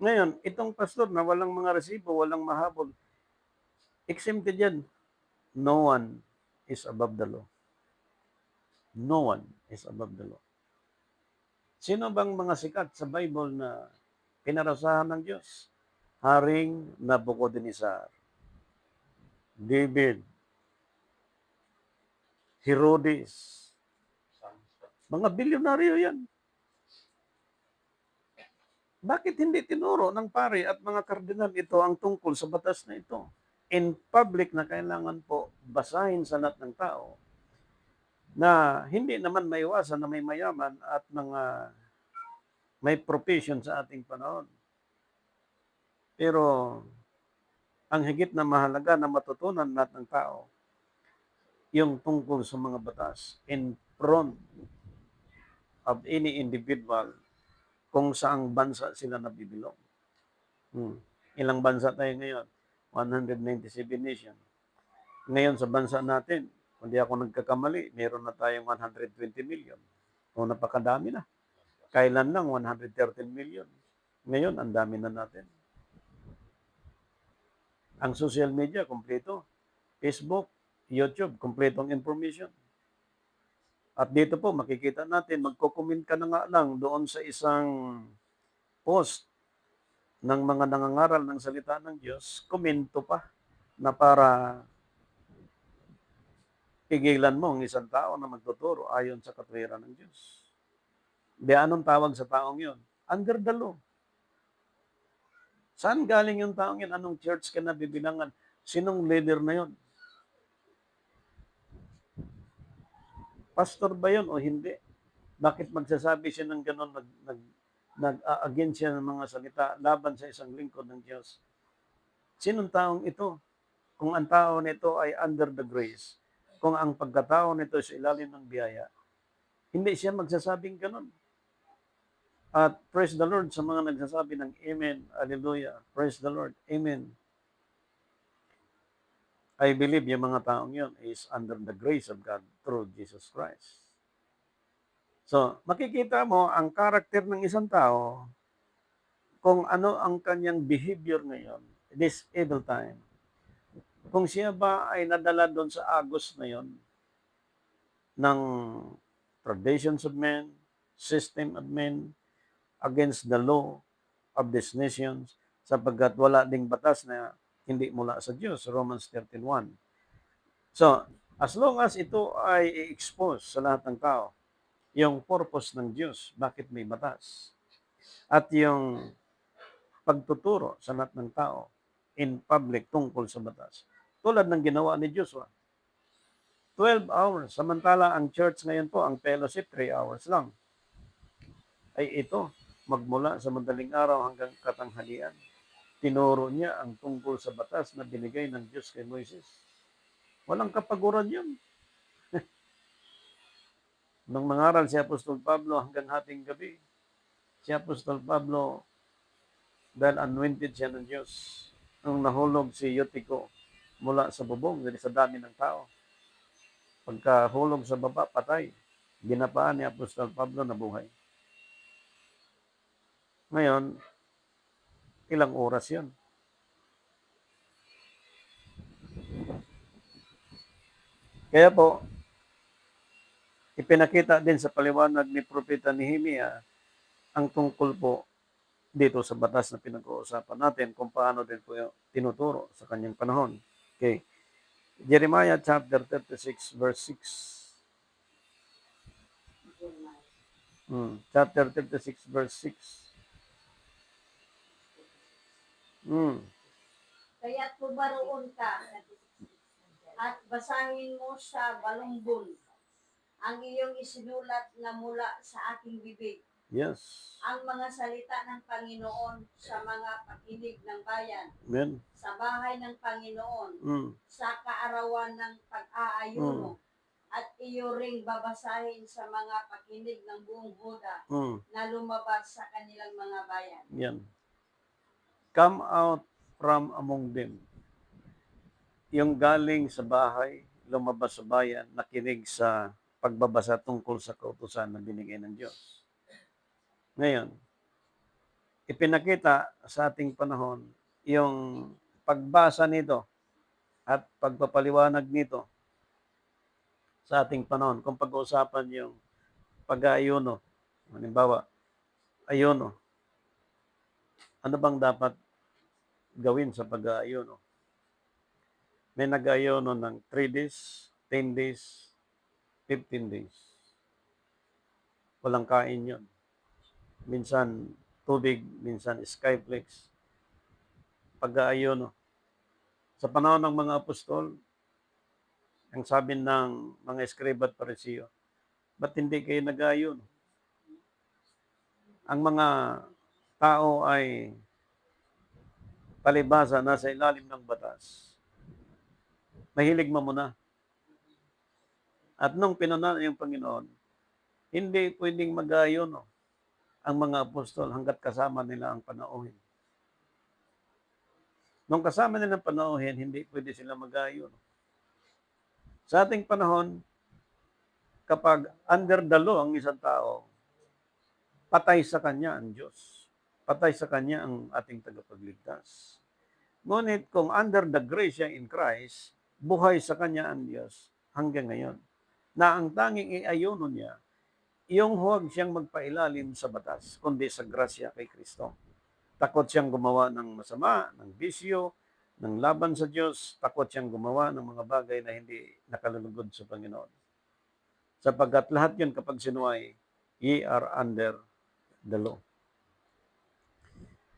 Ngayon, itong pastor na walang mga resibo, walang mahabol, exempted yan. No one is above the law. No one is above the law. Sino bang mga sikat sa Bible na pinarasahan ng Diyos? Haring Nabucodonosor, David, Herodes. Mga bilyonaryo yan. Bakit hindi tinuro ng pare at mga kardinal ito ang tungkol sa batas na ito? In public na kailangan po basahin sa lahat ng tao na hindi naman maiwasan na may mayaman at mga may profession sa ating panahon. Pero ang higit na mahalaga na matutunan lahat ng tao, yung tungkol sa mga batas in front of any individual kung saang bansa sila nabibilong. Ilang bansa tayo ngayon? 197 nation. Ngayon sa bansa natin, kung di ako nagkakamali, meron na tayong 120 million. O napakadami na. Kailan lang 113 million. Ngayon, ang dami na natin. Ang social media, kompleto. Facebook, YouTube, kompletong information. At dito po, makikita natin, magko-comment ka na nga lang doon sa isang post ng mga nangangaral ng salita ng Diyos, komento pa na para pigilan mo ang isang tao na magtuturo ayon sa katwiran ng Diyos. Di anong tawag sa taong yun? Under the law. Saan galing yung taong yun? Anong church ka na bibilangan? Sinong leader na yun? Pastor ba yun o hindi? Bakit magsasabi siya ng gano'n, nag-against siya ng mga salita laban sa isang lingkod ng Diyos? Sinong taong ito? Kung ang tao nito ay under the grace, kung ang pagkatao nito ay sa ilalim ng biyaya, hindi siya magsasabing gano'n. At praise the Lord sa mga nagsasabi ng Amen, Hallelujah, praise the Lord, Amen. I believe yung mga taong yun is under the grace of God through Jesus Christ. So, makikita mo ang karakter ng isang tao kung ano ang kanyang behavior ngayon, this evil time. Kung siya ba ay nadala doon sa agos na yon ng traditions of men, system of men, against the law of these nations, sapagkat wala ding batas na hindi mula sa Diyos, Romans 13:1. So, as long as ito ay i-expose sa lahat ng tao, yung purpose ng Diyos, bakit may batas, at yung pagtuturo sa lahat ng tao in public tungkol sa batas, tulad ng ginawa ni Joshua, 12 hours. Samantala, ang church ngayon po, ang fellowship, 3 hours lang. Ay ito, magmula sa madaling araw hanggang katanghalian, tinuro niya ang tungkol sa batas na binigay ng Diyos kay Moises. Walang kapaguran yun. Nung mangaral si Apostol Pablo hanggang hating gabi, si Apostol Pablo, dahil anointed siya ng Diyos, nung nahulog si Eutico mula sa bubong, dahil sa dami ng tao, Pagkahulog sa baba, patay. Ginapaan ni Apostol Pablo na buhay. Ngayon, ilang oras yun? Kaya po, ipinakita din sa paliwanag ni Propeta Nehemia ang tungkol po dito sa batas na pinag-uusapan natin kung paano din po yung tinuturo sa kanyang panahon. Okay. Jeremiah chapter 36 verse 6. Chapter 36 verse 6. Kaya't pumaroon ka at basahin mo sa balumbon ang iyong isinulat na mula sa aking bibig. Yes. Ang mga salita ng Panginoon sa mga pakinig ng bayan, Amen. sa bahay ng Panginoon, Mm. sa kaarawan ng pag-aayuno, at iyo ring babasahin sa mga pakinig ng buong Huda na lumabas sa kanilang mga bayan. Yan. Come out from among them. Yung galing sa bahay, lumabas sa bayan, nakinig sa pagbabasa tungkol sa kautusan na binigay ng Diyos. Ngayon, ipinakita sa ating panahon yung pagbasa nito at pagpapaliwanag nito sa ating panahon. Kung pag-uusapan yung pag-aayuno, halimbawa, ayuno, ano bang dapat gawin sa pag-aayuno? May nag-aayuno ng 3 days, 10 days, 15 days. Walang kain yun. Minsan tubig, minsan skyflex. Pag-aayuno. Sa panahon ng mga apostol, ang sabi ng mga eskriba at parisiyo, ba't hindi kayo nag-aayuno? Ang mga tao ay palibasa nasa ilalim ng batas. Mahilig mamuna. At nung pinunan yung Panginoon, hindi pwedeng mag-aayuno ang mga apostol hanggat kasama nila ang panauhin. Nung kasama nila ang panauhin, hindi pwede sila mag-aayuno. Sa ating panahon, kapag under the law ang isang tao, patay sa kanya ang Diyos. Patay sa kanya ang ating tagapagligtas. Ngunit kung under the grace siya in Christ, buhay sa kanya ang Diyos hanggang ngayon. Na ang tanging iayuno niya, yung huwag siyang magpailalim sa batas, kundi sa grasya kay Kristo. Takot siyang gumawa ng masama, ng bisyo, ng laban sa Diyos. Takot siyang gumawa ng mga bagay na hindi nakalulugod sa Panginoon. Sapagkat lahat yun kapag sinuway, ye are under the law.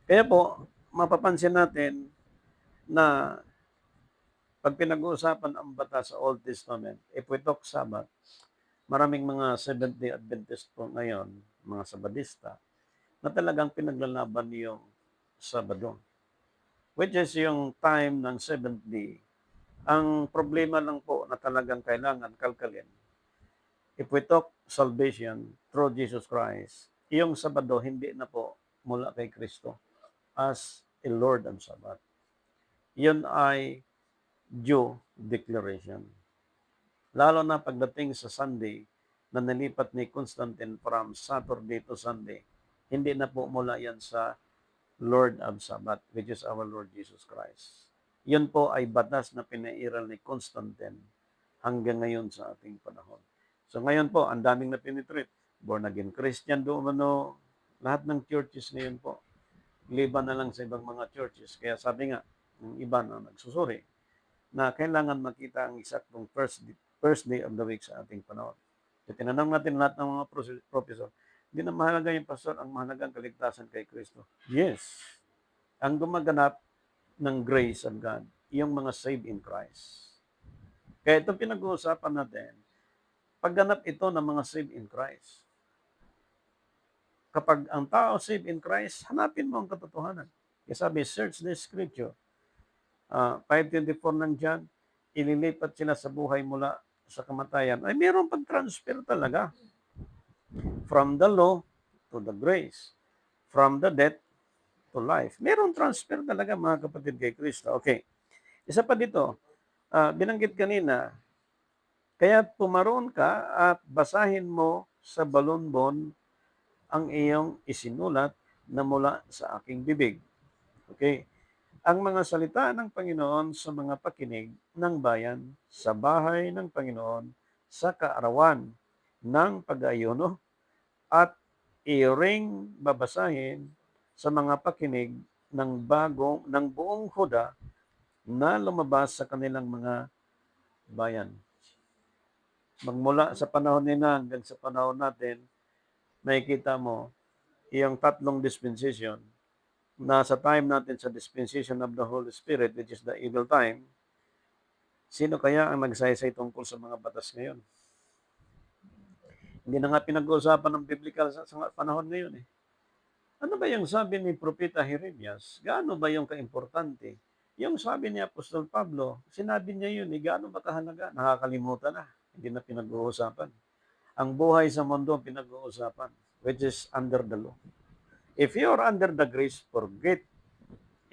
Kaya po, mapapansin natin na pag pinag-uusapan ang batas sa Old Testament, if we talk Sabbath, maraming mga Seventh-day Adventist po ngayon, mga Sabadista, na talagang pinaglalaban yung Sabado, which is yung time ng seventh day. Ang problema lang po na talagang kailangan kalkalin, if we talk salvation through Jesus Christ, yung Sabado hindi na po mula kay Kristo as a Lord and Sabbath. Yun ay due declaration. Lalo na pagdating sa Sunday, na nalipat ni Constantine from Saturday to Sunday, hindi na po mula yan sa Lord of Sabbath, which is our Lord Jesus Christ. Yun po ay batas na pinairal ni Constantine hanggang ngayon sa ating panahon. So ngayon po, ang daming na penetrate. Born again Christian doon, lahat ng churches ngayon po. Liban na lang sa ibang mga churches. Kaya sabi nga, yung iba na nagsusuri, na kailangan makita ang eksaktong first day of the week sa ating panahon. So, tinanong natin lahat ng mga professor, hindi na mahalaga yung pastor, ang mahalaga ang kaligtasan kay Kristo. Yes, ang gumaganap ng grace of God, yung mga saved in Christ. Kaya ito pinag-uusapan natin, pagganap ito ng mga saved in Christ. Kapag ang tao saved in Christ, hanapin mo ang katotohanan. Kaya sabi, search the scripture. 5:24 ng John, ililipat sila sa buhay mula sa kamatayan. Ay, mayroong pag-transfer talaga. From the law to the grace. From the death to life. Mayroong transfer talaga, mga kapatid, kay Kristo. Okay. Isa pa dito, binanggit kanina, Kaya pumaroon ka at basahin mo sa balonbon ang iyong isinulat na mula sa aking bibig. Okay? Ang mga salita ng Panginoon sa mga pakinig ng bayan sa bahay ng Panginoon sa kaarawan ng pag-ayuno at iring babasahin sa mga pakinig ng buong Huda na lumabas sa kanilang mga bayan. Magmula sa panahon nila hanggang sa panahon natin, makikita mo yung tatlong dispensation. Nasa time natin sa dispensation of the Holy Spirit, which is the evil time, sino kaya ang nagsaysay tungkol sa mga batas ngayon? Hindi na nga pinag-uusapan ng biblical sa panahon ngayon eh. Ano ba yung sabi ni Propeta Jeremias? Gaano ba yung kaimportante? Yung sabi ni Apostol Pablo, sinabi niya yun, gaano ba kahalaga? Nakakalimutan na. Hindi na pinag-uusapan. Ang buhay sa mundo ang pinag-uusapan, which is under the law. If you are under the grace, forget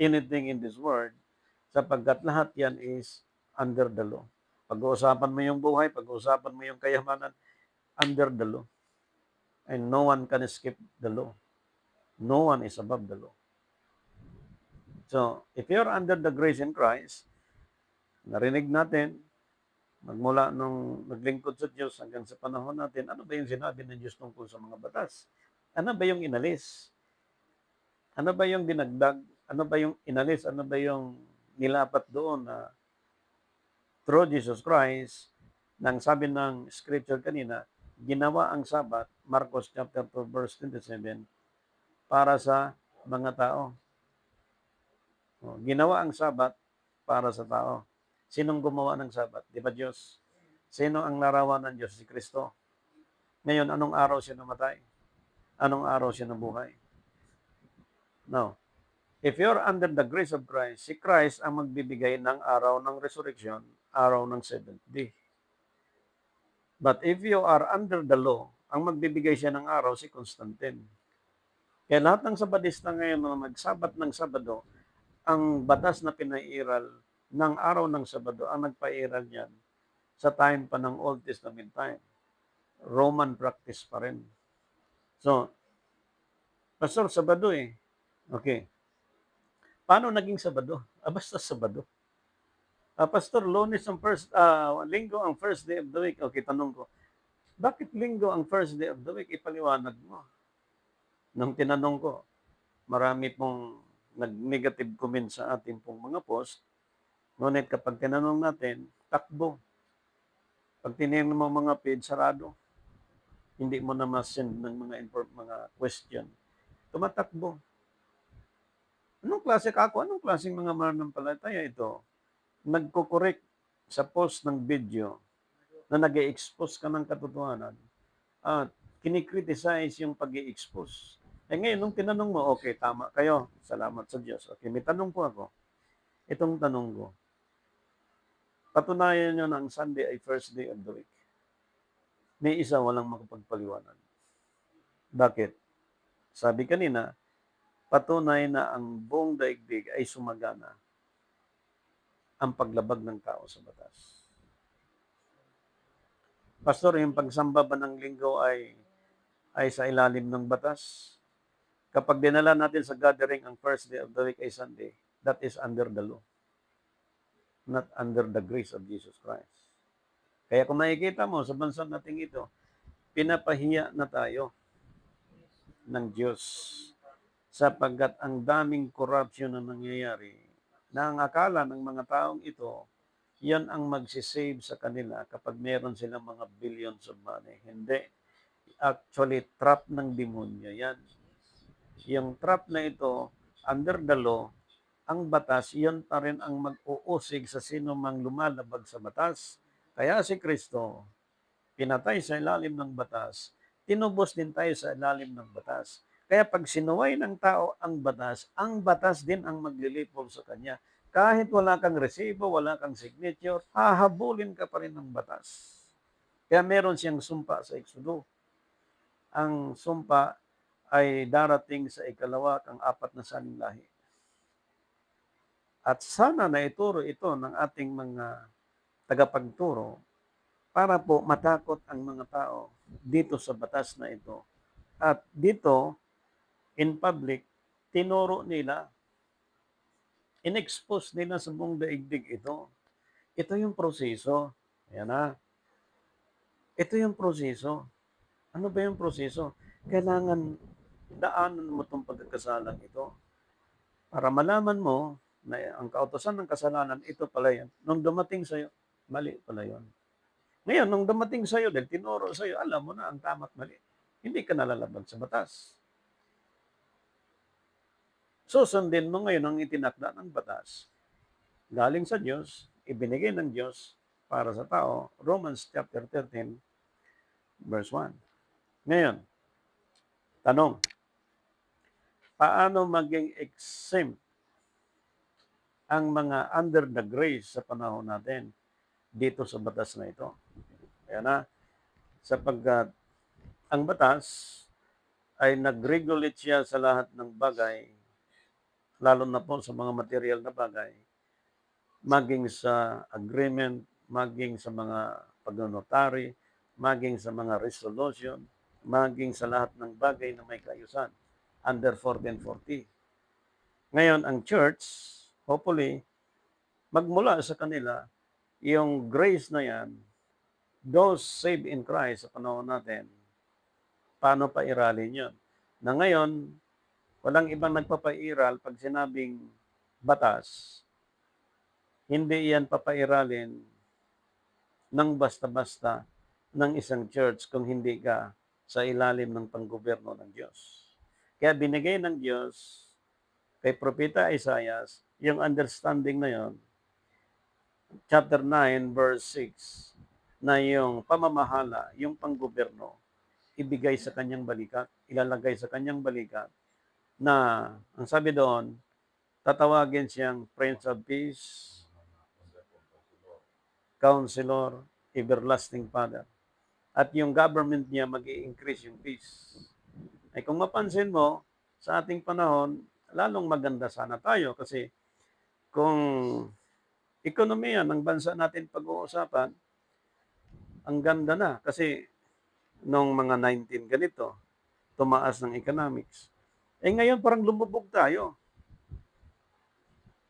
anything in this world, sapagkat lahat yan is under the law. Pag-uusapan mo yung buhay, pag-uusapan mo yung kayamanan, under the law. And no one can escape the law. No one is above the law. So, if you're under the grace in Christ, narinig natin, magmula nung naglingkod sa Diyos hanggang sa panahon natin, ano ba yung sinabi ng Diyos tungkol sa mga batas? Ano ba yung inalis? Ano ba yung dinagdag? Ano ba yung inalis? Ano ba yung nilapat doon na through Jesus Christ, nang sabi ng scripture kanina, ginawa ang Sabat, Marcos chapter 2 verse 27, para sa mga tao. Ginawa ang Sabat para sa tao. Sinong gumawa ng Sabat? Di ba Diyos? Sino ang larawan ng Diyos? Si Kristo. Ngayon, anong araw siya namatay? Anong araw siya nabuhay? Now, if you're under the grace of Christ, si Christ ang magbibigay ng araw ng resurrection, araw ng seventh day. But if you are under the law, ang magbibigay siya ng araw si Constantine. Kaya lahat ng Sabadista ngayon na nagsabat ng Sabado, ang batas na pinairal ng araw ng Sabado, ang nagpairal niyan sa time pa ng Old Testament time. Roman practice pa rin. So, Pastor, Sabado eh. Okay. Paano naging Sabado? Basta Sabado. Pastor, Lunes ang Linggo ang first day of the week. Okay, tanong ko, bakit Linggo ang first day of the week? Ipaliwanag mo. Nung tinanong ko, marami pong nag-negative comment sa ating pong mga post. Ngunit kapag tinanong natin, takbo. Pag tinignan mo mga page, sarado. Hindi mo na ma-send ng mga question. Tumatakbo. Anong klase ka ako? Anong klaseng mga mananampalataya ito? Nagko-correct sa post ng video na nag-i-expose ka ng katotohanan at kinikriticize yung pag-i-expose. Ngayon, nung tinanong mo, okay, tama kayo. Salamat sa Diyos. Okay, may tanong po ako. Itong tanong ko. Patunayan nyo na ang Sunday ay first day of the week. May isa walang makapagpaliwanag. Bakit? Sabi kanina, patunay na ang buong daigdig ay sumagana ang paglabag ng tao sa batas. Pastor, yung pagsamba ba ng linggo ay sa ilalim ng batas? Kapag dinala natin sa gathering ang first day of the week ay Sunday, that is under the law, not under the grace of Jesus Christ. Kaya kung makikita mo sa bansa nating ito, pinapahiya na tayo ng Diyos sapagkat ang daming corruption na nangyayari na ang akala ng mga taong ito, yan ang magsisave sa kanila kapag meron silang mga billions of money. Hindi. Actually, trap ng demonyo yan. Yung trap na ito, under the law, ang batas, yun pa rin ang mag-uusig sa sino mang lumalabag sa batas. Kaya si Kristo, pinatay sa ilalim ng batas, tinubos din tayo sa ilalim ng batas. Kaya pag sinuway ng tao ang batas din ang maglilipol sa kanya. Kahit wala kang resibo, wala kang signature, hahabulin ka pa rin ng batas. Kaya meron siyang sumpa sa Exodo. Ang sumpa ay darating sa ikalawa at ang apat na saning lahi. At sana na ituro ito ng ating mga tagapagturo para po matakot ang mga tao dito sa batas na ito. At dito, in public, tinuro nila, in-expose nila sa buong daigdig ito. Ito yung proseso. Ayan na. Ito yung proseso. Ano ba yung proseso? Kailangan daanan mo itong pagkakasalang ito para malaman mo na ang kautosan ng kasalanan, ito pala yan. Nung dumating sa'yo, mali pala yun. Ngayon, nung dumating sa'yo, dahil tinuro sa'yo, alam mo na ang tama at mali. Hindi ka nalalabag sa batas. Susundin mo ngayon ang itinakda ng batas. Galing sa Diyos, ibinigay ng Diyos para sa tao, Romans chapter 13, verse 1. Ngayon, tanong, paano maging exempt ang mga under the grace sa panahon natin dito sa batas na ito? Kaya na, sapagkat ang batas ay nag-regulate siya sa lahat ng bagay, lalo na po sa mga material na bagay, maging sa agreement, maging sa mga pagnonotary, maging sa mga resolution, maging sa lahat ng bagay na may kaayusan, under 1440. Ngayon, ang church, hopefully, magmula sa kanila, yung grace na yan, those saved in Christ sa panahon natin, paano pa iralin yun? Na ngayon, walang ibang nagpapairal pag sinabing batas, hindi yan papairalin ng basta-basta ng isang church kung hindi ka sa ilalim ng panggobyerno ng Diyos. Kaya binigay ng Diyos kay Propeta Isaiah yung understanding na yon, chapter 9, verse 6, na yung pamamahala, yung panggobyerno, ibigay sa kanyang balikat, ilalagay sa kanyang balikat, na ang sabi doon, tatawagin siyang Prince of Peace, Counselor, Everlasting Father. At yung government niya mag-i-increase yung peace. Ay kung mapansin mo, sa ating panahon, lalong maganda sana tayo kasi kung ekonomiya ng bansa natin pag-uusapan, ang ganda na kasi nung mga 19 ganito, tumaas ng economics. Eh ngayon parang lumubog tayo.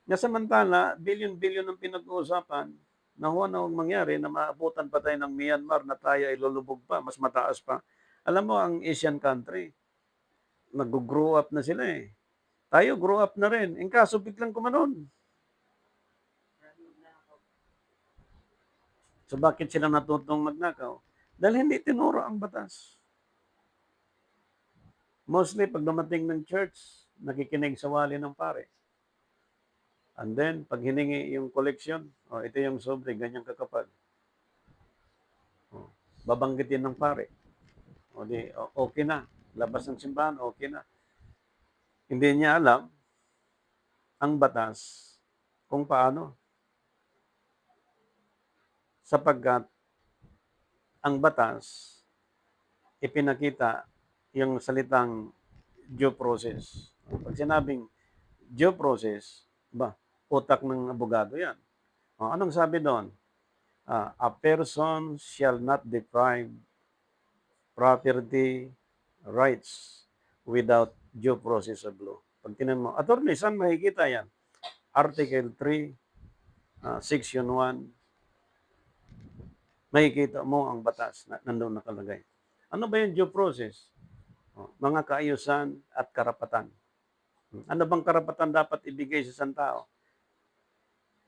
Na samantala, billion-billion ang pinag-uusapan, nahuwa na huwag mangyari na maabutan pa tayo ng Myanmar na tayo ay lulubog pa, mas mataas pa. Alam mo, ang Asian country, nag-grow up na sila eh. Tayo, grow up na rin. In kaso, biglang kumanon. So bakit sila natutong magnakaw? Dahil hindi tinuro ang batas. Mostly, pag dumating ng church, nakikinig sa wali ng pare. And then, pag hiningi yung collection, ito yung sobre, ganyang kakapal. Babanggitin ng pare. Okay na. Labas ng simbahan, okay na. Hindi niya alam ang batas kung paano. Sapagkat ang batas, ipinakita yung salitang due process. Pag sinabing due process, utak ng abogado yan. Anong sabi doon? A person shall not deprive property rights without due process of law. Pag tinan mo, attorney, saan makikita yan? Article 3, Section 1, makikita mo ang batas na nandun nakalagay. Ano ba yung due process? Mga kaayusan at karapatan. Ano bang karapatan dapat ibigay sa isang tao?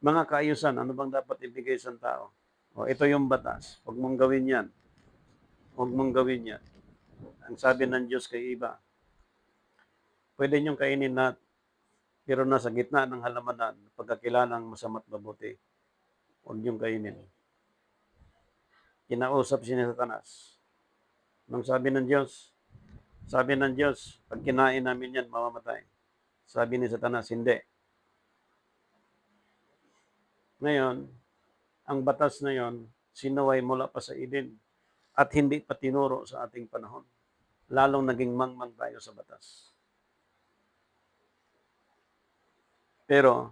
Mga kaayusan, ano bang dapat ibigay sa isang tao? Ito yung batas. Huwag mong gawin yan. Huwag mong gawin yan. Ang sabi ng Diyos kay iba, pwede niyong kainin na, pero nasa gitna ng halamanan, pagkakilanang masama't mabuti, huwag niyong kainin. Kinausap siya ni Satanas. Nung sabi ng Diyos, pag kinain namin yan, mamamatay. Sabi ni Satanas, hindi. Ngayon, ang batas na yon, sinuway mula pa sa Eden at hindi pa tinuro sa ating panahon. Lalong naging mangmang tayo sa batas. Pero,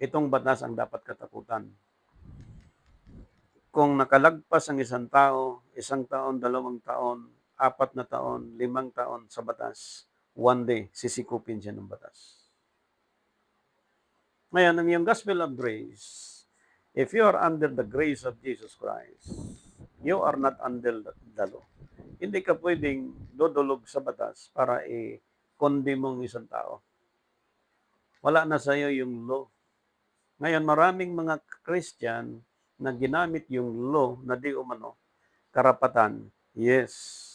itong batas ang dapat katakutan. kung nakalagpas ang isang tao, 1 taon, 2 taon, 4 na taon, 5 taon sa batas, one day, sisikupin siya ng batas. Ngayon, ang yung gospel of grace, if you are under the grace of Jesus Christ, you are not under the law. Hindi ka pwedeng dodulog sa batas para i-condemn mong isang tao. Wala na sa iyo yung law. Ngayon, maraming mga Christian na ginamit yung law na di umano karapatan, yes,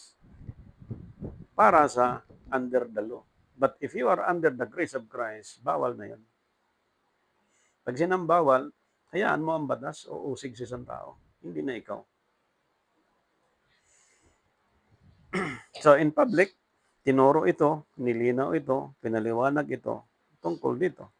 para sa under the law. But if you are under the grace of Christ, bawal na yun. Pag sinambawal, hayaan mo ang batas o usig sa isang tao. Hindi na ikaw. So in public, tinuro ito, nilinaw ito, pinaliwanag ito tungkol dito.